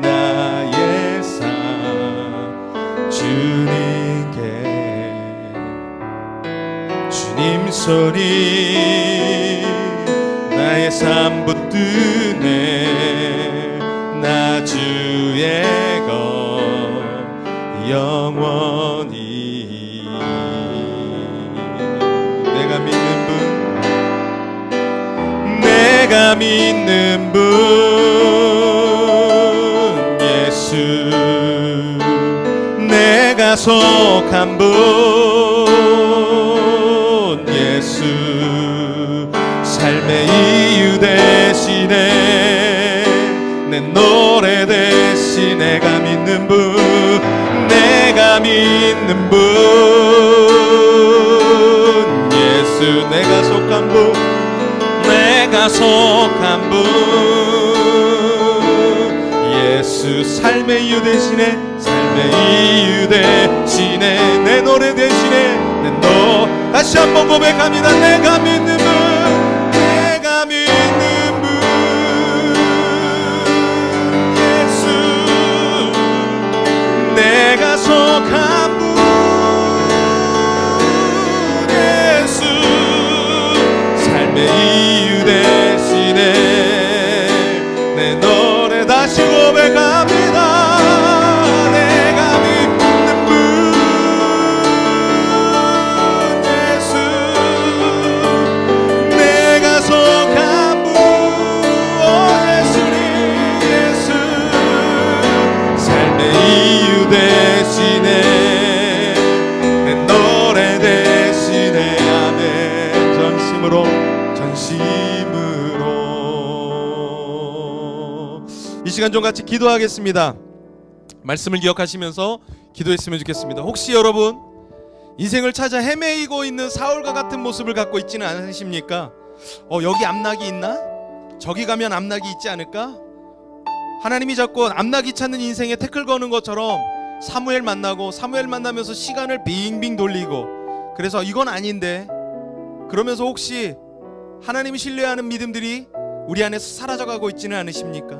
나의 삶 주님께. 주님 손이 나의 삶 붙드네. 나 주의 것 영원히. 내가 믿는 분, 내가 믿는 분 예수. 내가 속한 분 예수. 삶의 이유 대신에 내 노래 대신 내가 믿는 분, 내가 믿는 분 예수. 내가 속한 분, 내가 속한 분 예수. 삶의 이유 대신에, 삶의 이유 대신에 내 노래 대신에 내 노. 다시 한번 고백합니다. 내가 믿는 분, 내가 믿는 분 예수. 내가 속한 분 예수. 삶의 이유 대신에 내 노래. 다시 고백합니다. 내가 믿는 분 예수. 내가 속한 분 예수님 예수. 삶의 이유 대신에 내 노래 대신에. 아멘. 전심으로, 전심으로. 이 시간 좀 같이 기도하겠습니다. 말씀을 기억하시면서 기도했으면 좋겠습니다. 혹시 여러분 인생을 찾아 헤매이고 있는 사울과 같은 모습을 갖고 있지는 않으십니까? 여기 암낙이 있나? 저기 가면 암낙이 있지 않을까? 하나님이 자꾸 암낙이 찾는 인생에 태클 거는 것처럼 사무엘 만나고, 사무엘 만나면서 시간을 빙빙 돌리고, 그래서 이건 아닌데, 그러면서 혹시 하나님이 신뢰하는 믿음들이 우리 안에서 사라져가고 있지는 않으십니까?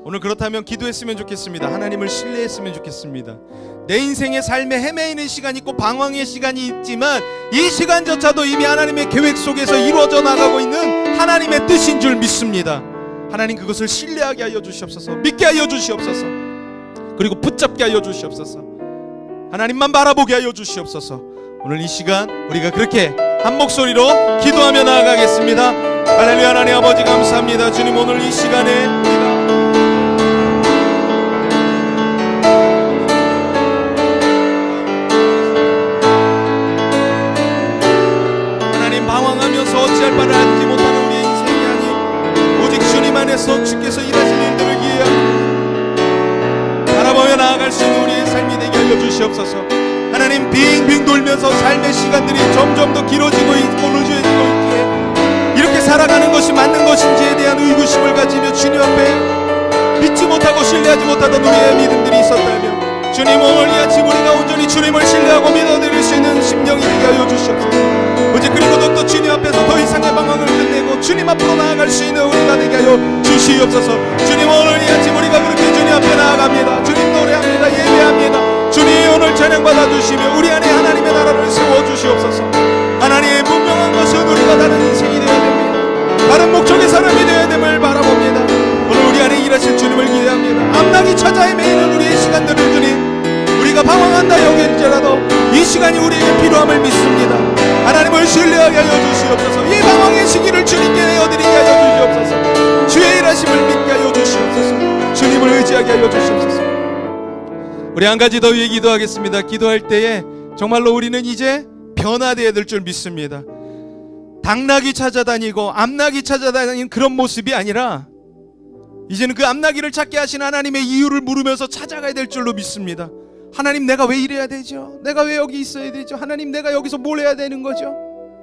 오늘 그렇다면 기도했으면 좋겠습니다. 하나님을 신뢰했으면 좋겠습니다. 내 인생의 삶에 헤매이는 시간이 있고 방황의 시간이 있지만 이 시간조차도 이미 하나님의 계획 속에서 이루어져 나가고 있는 하나님의 뜻인 줄 믿습니다. 하나님 그것을 신뢰하게 하여 주시옵소서. 믿게 하여 주시옵소서. 그리고 붙잡게 하여 주시옵소서. 하나님만 바라보게 하여 주시옵소서. 오늘 이 시간 우리가 그렇게 한 목소리로 기도하며 나아가겠습니다. 할렐루야. 하나님 아버지 감사합니다. 주님, 오늘 이 시간에 우리가 가운데서 주께서 일하실 일들을 기회합니다. 바라보며 나아갈 수 있는 우리의 삶이 되게 하여 주시옵소서. 하나님, 빙빙 돌면서 삶의 시간들이 점점 더 길어지고 있고 늦어지고 있기에 이렇게 살아가는 것이 맞는 것인지에 대한 의구심을 가지며 주님 앞에 믿지 못하고 신뢰하지 못하던 우리의 믿음들이 있었다면, 주님, 오늘 이 아침 우리가 온전히 주님을 신뢰하고 믿어드릴 수 있는 심령이 되게 하여 주시옵소서. 오직 그리고 더욱더 주님 앞에서 더 이상의 방황을 끝내고 주님 앞으로 나아갈 수 있는 우리가 되게 하여 주시옵소서. 주님, 오늘 이 아침 우리가 그렇게 주님 앞에 나아갑니다. 주님 노래합니다. 예배합니다. 주님, 오늘 찬양 받아주시며 우리 안에 하나님의 나라를 세워주시옵소서. 하나님, 분명한 것은 우리가 다른 인생이 되어야 됩니다. 다른 목적의 사람이 되어야 됨을 바라봅니다. 오늘 우리 안에 일하실 주님을 기대합니다. 앞락이 찾아 헤매이는 우리의 시간들을 주님, 우리가 방황한다 여길지라도 이 시간이 우리에게 필요함을 믿습니다. 하나님을 신뢰하게 하여 주시옵소서. 이 방황의 시기를 주님께 내어드리게 하여 주시옵소서. 주의 일하심을 믿게 하여 주시옵소서. 주님을 의지하게 하여 주시옵소서. 우리 한 가지 더 위해 기도하겠습니다. 기도할 때에 정말로 우리는 이제 변화되어야 될 줄 믿습니다. 당나귀 찾아다니고 암나귀 찾아다니는 그런 모습이 아니라 이제는 그 암나귀를 찾게 하신 하나님의 이유를 물으면서 찾아가야 될 줄로 믿습니다. 하나님, 내가 왜 이래야 되죠? 내가 왜 여기 있어야 되죠? 하나님, 내가 여기서 뭘 해야 되는 거죠?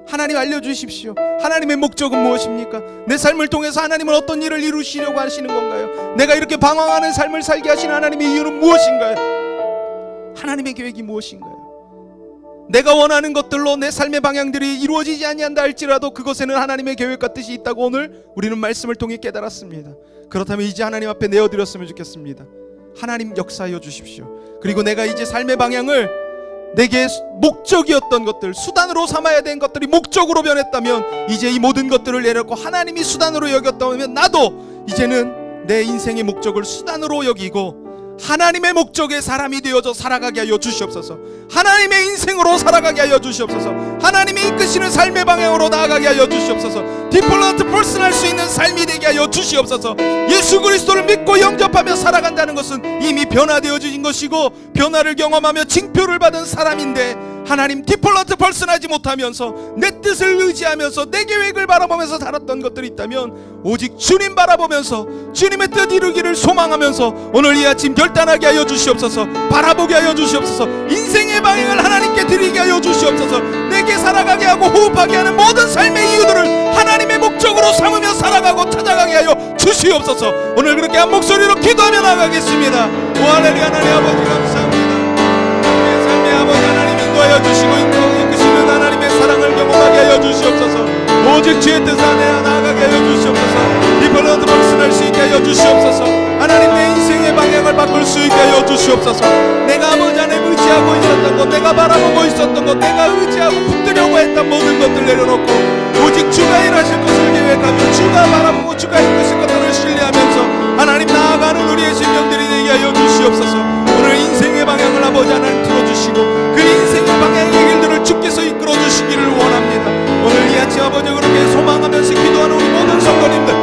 하나님, 알려주십시오. 하나님의 목적은 무엇입니까? 내 삶을 통해서 하나님은 어떤 일을 이루시려고 하시는 건가요? 내가 이렇게 방황하는 삶을 살게 하신 하나님의 이유는 무엇인가요? 하나님의 계획이 무엇인가요? 내가 원하는 것들로 내 삶의 방향들이 이루어지지 아니한다 할지라도 그것에는 하나님의 계획과 뜻이 있다고 오늘 우리는 말씀을 통해 깨달았습니다. 그렇다면 이제 하나님 앞에 내어드렸으면 좋겠습니다. 하나님, 역사하여 주십시오. 그리고 내가 이제 삶의 방향을 내게 목적이었던 것들, 수단으로 삼아야 된 것들이 목적으로 변했다면 이제 이 모든 것들을 내려놓고 하나님이 수단으로 여겼다면 나도 이제는 내 인생의 목적을 수단으로 여기고 하나님의 목적의 사람이 되어져 살아가게 하여 주시옵소서. 하나님의 인생으로 살아가게 하여 주시옵소서. 하나님이 이끄시는 삶의 방향으로 나아가게 하여 주시옵소서. 디폴런트 퍼슨할 수 있는 삶이 되게 하여 주시옵소서. 예수 그리스도를 믿고 영접하며 살아간다는 것은 이미 변화되어진 것이고 변화를 경험하며 징표를 받은 사람인데, 하나님, 디폴런트 퍼슨하지 못하면서 내 뜻을 의지하면서 내 계획을 바라보면서 살았던 것들이 있다면 오직 주님 바라보면서 주님의 뜻 이루기를 소망하면서 오늘 이 아침 결단하게 하여 주시옵소서. 바라보게 하여 주시옵소서. 인생의 방향을 하나님께 드리게 하여 주시옵소서. 내게 살아가게 하고 호흡하게 하는 모든 삶의 이유들을 하나님의 목적으로 삼으며 살아가고 찾아가게 하여 주시옵소서. 오늘 그렇게 한 목소리로 기도하며 나가겠습니다. 오 할렐루야. 하나님 아버지 감사합니다. 우리의 삶의 아버지 하나님 인도하여 주시고 이끄시는 하나님의 사랑을 경험하게 하여 주시옵소서. 오직 주의 뜻 안에 나아가게 하여 주시옵소서. 디폴런트 퍼슨할 수 있게 하여 주시옵소서. 하나님, 내 인생의 방향을 바꿀 수 있게 하여 주시옵소서. 내가 아버지 하나님 의지하고 있었던 것, 내가 바라보고 있었던 것, 내가 의지하고 붙들려고 했던 모든 것들 내려놓고 오직 주가 일하실 것을 계획하며 주가 바라보고 주가 이끄실 것들을 신뢰하면서 하나님 나아가는 우리의 심령들이 되게 하여 주시옵소서. 오늘 인생의 방향을 아버지 하나님 틀어주시고 그 인생의 방향의 길들을 주께서 이끌어 주시기를 원합니다. 오늘 이 아침 아버지 그렇게 소망하면서 기도하는 우리 모든 성도님들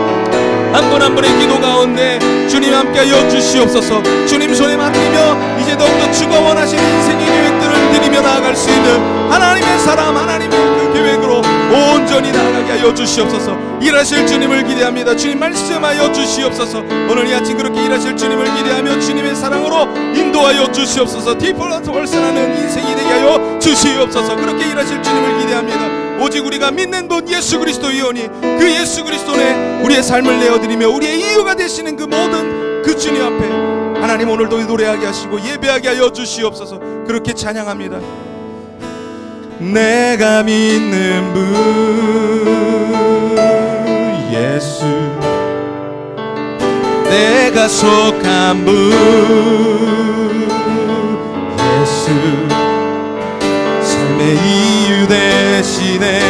한 분 한 분의 기도 가운데 주님 함께 하여 주시옵소서. 주님 손에 맡기며 이제 더욱더 주가 원하시는 인생의 계획들을 드리며 나아갈 수 있는 하나님의 사람, 하나님의 그 계획으로 온전히 나아가게 하여 주시옵소서. 일하실 주님을 기대합니다. 주님 말씀하여 주시옵소서. 오늘 이 아침 그렇게 일하실 주님을 기대하며 주님의 사랑으로 인도하여 주시옵소서. 디폴런트 퍼슨하는 인생이 되게 하여 주시옵소서. 그렇게 일하실 주님을 기대합니다. 오직 우리가 믿는 분 예수 그리스도이오니 그 예수 그리스도에 우리의 삶을 내어드리며 우리의 이유가 되시는 그 모든 그 주님 앞에 하나님 오늘도 노래하게 하시고 예배하게 하여 주시옵소서. 그렇게 찬양합니다. 내가 믿는 분 예수, 내가 속한 분 예수, 삶의 이유 대신에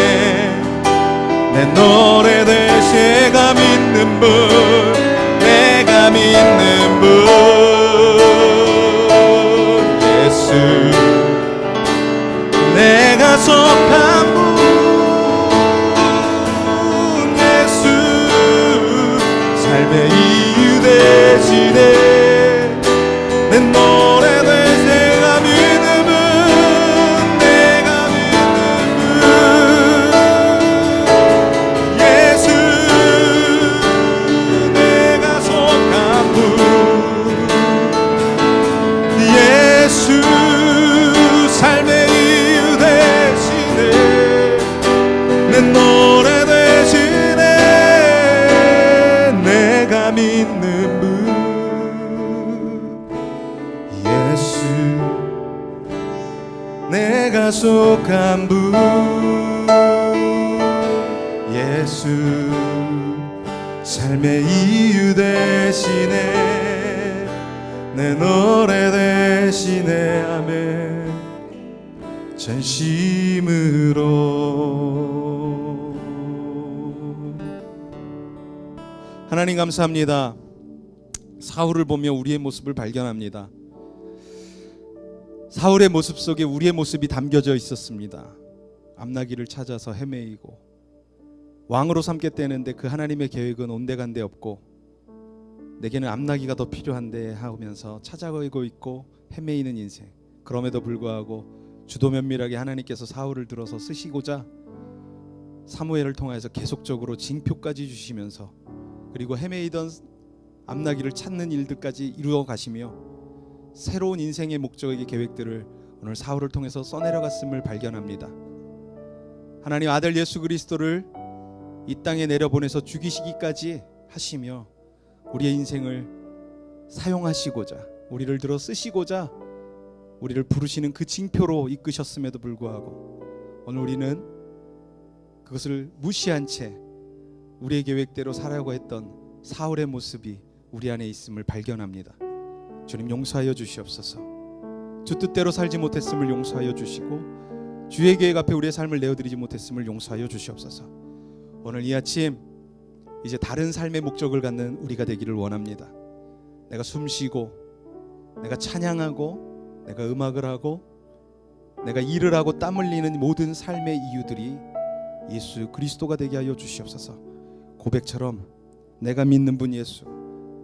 내 노래 대신 내가 믿는 분, 내가 믿는 분 예수, 내가 속한 분 예수, 삶의 이유 대신에 내 노래 대신 내가 믿는 분, 내가 믿는 분 예수, 약속한 분 예수 삶의 이유 대신에 내 노래 대신에 아멘 전심으로. 하나님 감사합니다. 사울을 보며 우리의 모습을 발견합니다. 사울의 모습 속에 우리의 모습이 담겨져 있었습니다. 암나기를 찾아서 헤매이고 왕으로 삼겠다는데 그 하나님의 계획은 온데간데 없고 내게는 암나기가 더 필요한데 하면서 찾아가고 있고 헤매이는 인생. 그럼에도 불구하고 주도 면밀하게 하나님께서 사울을 들어서 쓰시고자 사무엘을 통해서 계속적으로 징표까지 주시면서 그리고 헤매이던 암나기를 찾는 일들까지 이루어 가시며 새로운 인생의 목적의 계획들을 오늘 사울을 통해서 써내려갔음을 발견합니다. 하나님 아들 예수 그리스도를 이 땅에 내려보내서 죽이시기까지 하시며 우리의 인생을 사용하시고자 우리를 들어 쓰시고자 우리를 부르시는 그 징표로 이끄셨음에도 불구하고 오늘 우리는 그것을 무시한 채 우리의 계획대로 살아가고 했던 사울의 모습이 우리 안에 있음을 발견합니다. 주님 용서하여 주시옵소서. 주 뜻대로 살지 못했음을 용서하여 주시고 주의 계획 앞에 우리의 삶을 내어드리지 못했음을 용서하여 주시옵소서. 오늘 이 아침 이제 다른 삶의 목적을 갖는 우리가 되기를 원합니다. 내가 숨쉬고 내가 찬양하고 내가 음악을 하고 내가 일을 하고 땀 흘리는 모든 삶의 이유들이 예수 그리스도가 되게 하여 주시옵소서. 고백처럼 내가 믿는 분 예수,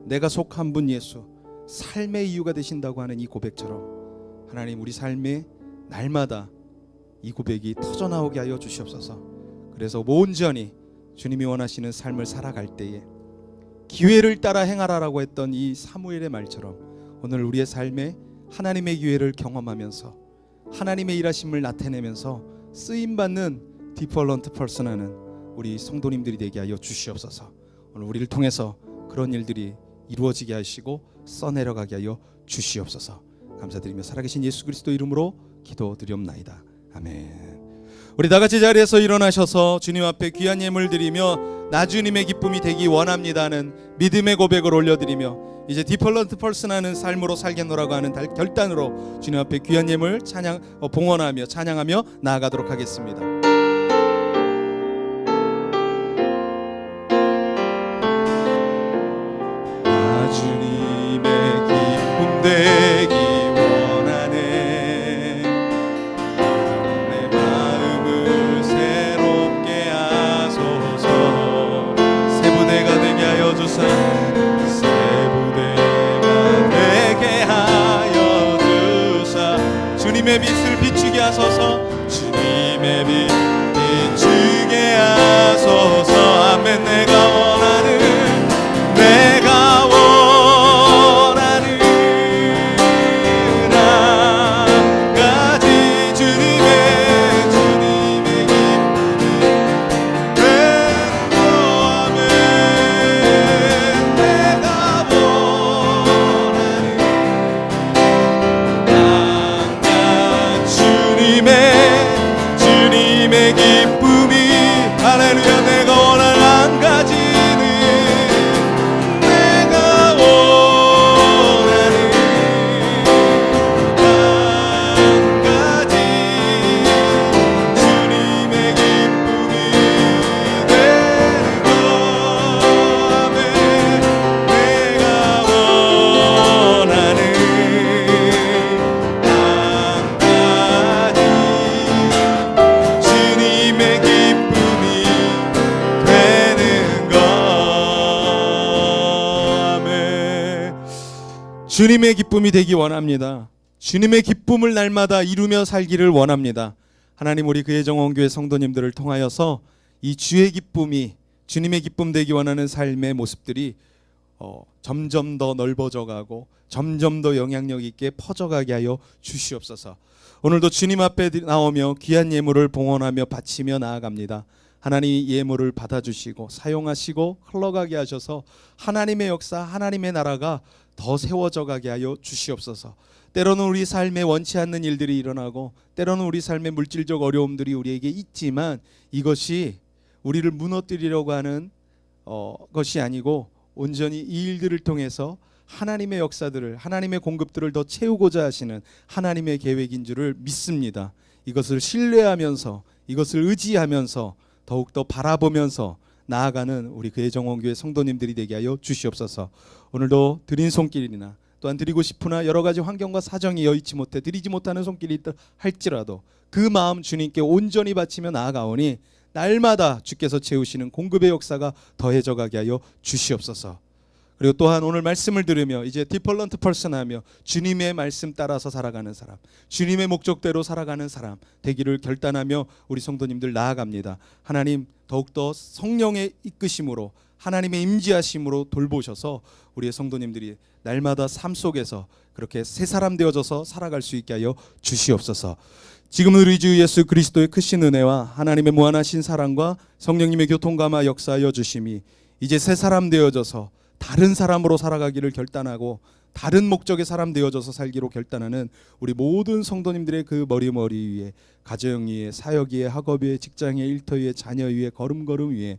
내가 속한 분 예수, 삶의 이유가 되신다고 하는 이 고백처럼 하나님 우리 삶에 날마다 이 고백이 터져나오게 하여 주시옵소서. 그래서 온전히 주님이 원하시는 삶을 살아갈 때에 기회를 따라 행하라라고 했던 이 사무엘의 말처럼 오늘 우리의 삶에 하나님의 기회를 경험하면서 하나님의 일하심을 나타내면서 쓰임받는 디펄런트 퍼슨하는 우리 성도님들이 되게 하여 주시옵소서. 오늘 우리를 통해서 그런 일들이 이루어지게 하시고 써내려가게 하여 주시옵소서. 감사드리며 살아계신 예수 그리스도 이름으로 기도드리옵나이다. 아멘. 우리 다같이 자리에서 일어나셔서 주님 앞에 귀한 예물 드리며 나 주님의 기쁨이 되기 원합니다는 믿음의 고백을 올려드리며 이제 디펄런트 퍼슨하는 삶으로 살겠노라고 하는 결단으로 주님 앞에 귀한 예물 봉헌하며 찬양하며 나아가도록 하겠습니다. 나 주님의 기쁨 되기 원하네. 내 마음을 새롭게 하소서. 새 부대가 되게 하여 주사. 주님의 빛을 비추게 하소서. 주님의 빛 비추게 하소서. 아멘. 내가 원하는 한 가지 주님의 기쁨이 되는 거. 아멘. 내가 주님의 기쁨이 할렐루야. 내가 원하는 한 가지는 내가 원하는 한 가지 주님의 기쁨이 되는 거. 아멘. 내가 원하는 주님의 기쁨이 되기 원합니다. 주님의 기쁨을 날마다 이루며 살기를 원합니다. 하나님 우리 그의 정원교회 성도님들을 통하여서 이 주의 기쁨이 주님의 기쁨 되기 원하는 삶의 모습들이 점점 더 넓어져 가고 점점 더 영향력 있게 퍼져가게 하여 주시옵소서. 오늘도 주님 앞에 나오며 귀한 예물을 봉헌하며 바치며 나아갑니다. 하나님 예물을 받아주시고 사용하시고 흘러가게 하셔서 하나님의 역사 하나님의 나라가 더 세워져 가게 하여 주시옵소서. 때로는 우리 삶에 원치 않는 일들이 일어나고 때로는 우리 삶의 물질적 어려움들이 우리에게 있지만 이것이 우리를 무너뜨리려고 하는 것이 아니고 온전히 이 일들을 통해서 하나님의 역사들을, 하나님의 공급들을 더 채우고자 하시는 하나님의 계획인 줄을 믿습니다. 이것을 신뢰하면서, 이것을 의지하면서 더욱더 바라보면서 나아가는 우리 그혜정원교회 성도님들이 되게 하여 주시옵소서. 오늘도 드린 손길이나 또한 드리고 싶으나 여러 가지 환경과 사정이 여의치 못해 드리지 못하는 손길이 있다 할지라도 그 마음 주님께 온전히 바치며 나아가오니 날마다 주께서 채우시는 공급의 역사가 더해져 가게 하여 주시옵소서. 그리고 또한 오늘 말씀을 들으며 이제 디펄런트 퍼슨 하며 주님의 말씀 따라서 살아가는 사람, 주님의 목적대로 살아가는 사람 되기를 결단하며 우리 성도님들 나아갑니다. 하나님 더욱더 성령의 이끄심으로 하나님의 임재하심으로 돌보셔서 우리의 성도님들이 날마다 삶 속에서 그렇게 새 사람 되어져서 살아갈 수 있게 하여 주시옵소서. 지금은 우리 주 예수 그리스도의 크신 은혜와 하나님의 무한하신 사랑과 성령님의 교통감화 역사하여 주심이 이제 새 사람 되어져서 다른 사람으로 살아가기를 결단하고 다른 목적의 사람 되어져서 살기로 결단하는 우리 모든 성도님들의 그 머리 위에, 가정 위에, 사역 위에, 학업 위에, 직장 위에, 일터 위에, 자녀 위에, 걸음걸음 위에,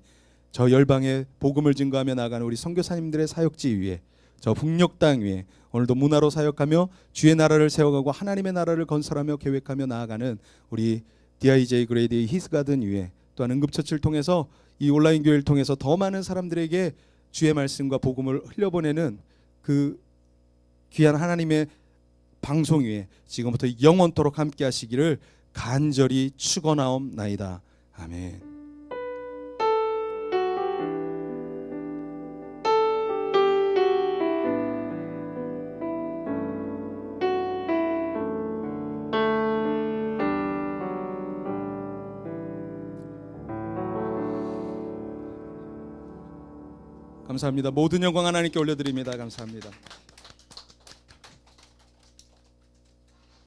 저 열방에 복음을 증거하며 나가는 우리 선교사님들의 사역지 위에, 저 북녘 땅 위에 오늘도 문화로 사역하며 주의 나라를 세워가고 하나님의 나라를 건설하며 계획하며 나아가는 우리 DIJ 그레이드의 히스가든 위에, 또한 응급처치를 통해서 이 온라인 교회를 통해서 더 많은 사람들에게 주의 말씀과 복음을 흘려보내는 그 귀한 하나님의 방송 위에 지금부터 영원토록 함께 하시기를 간절히 축원하옵나이다. 아멘. 감사합니다. 모든 영광 하나님께 올려드립니다. 감사합니다.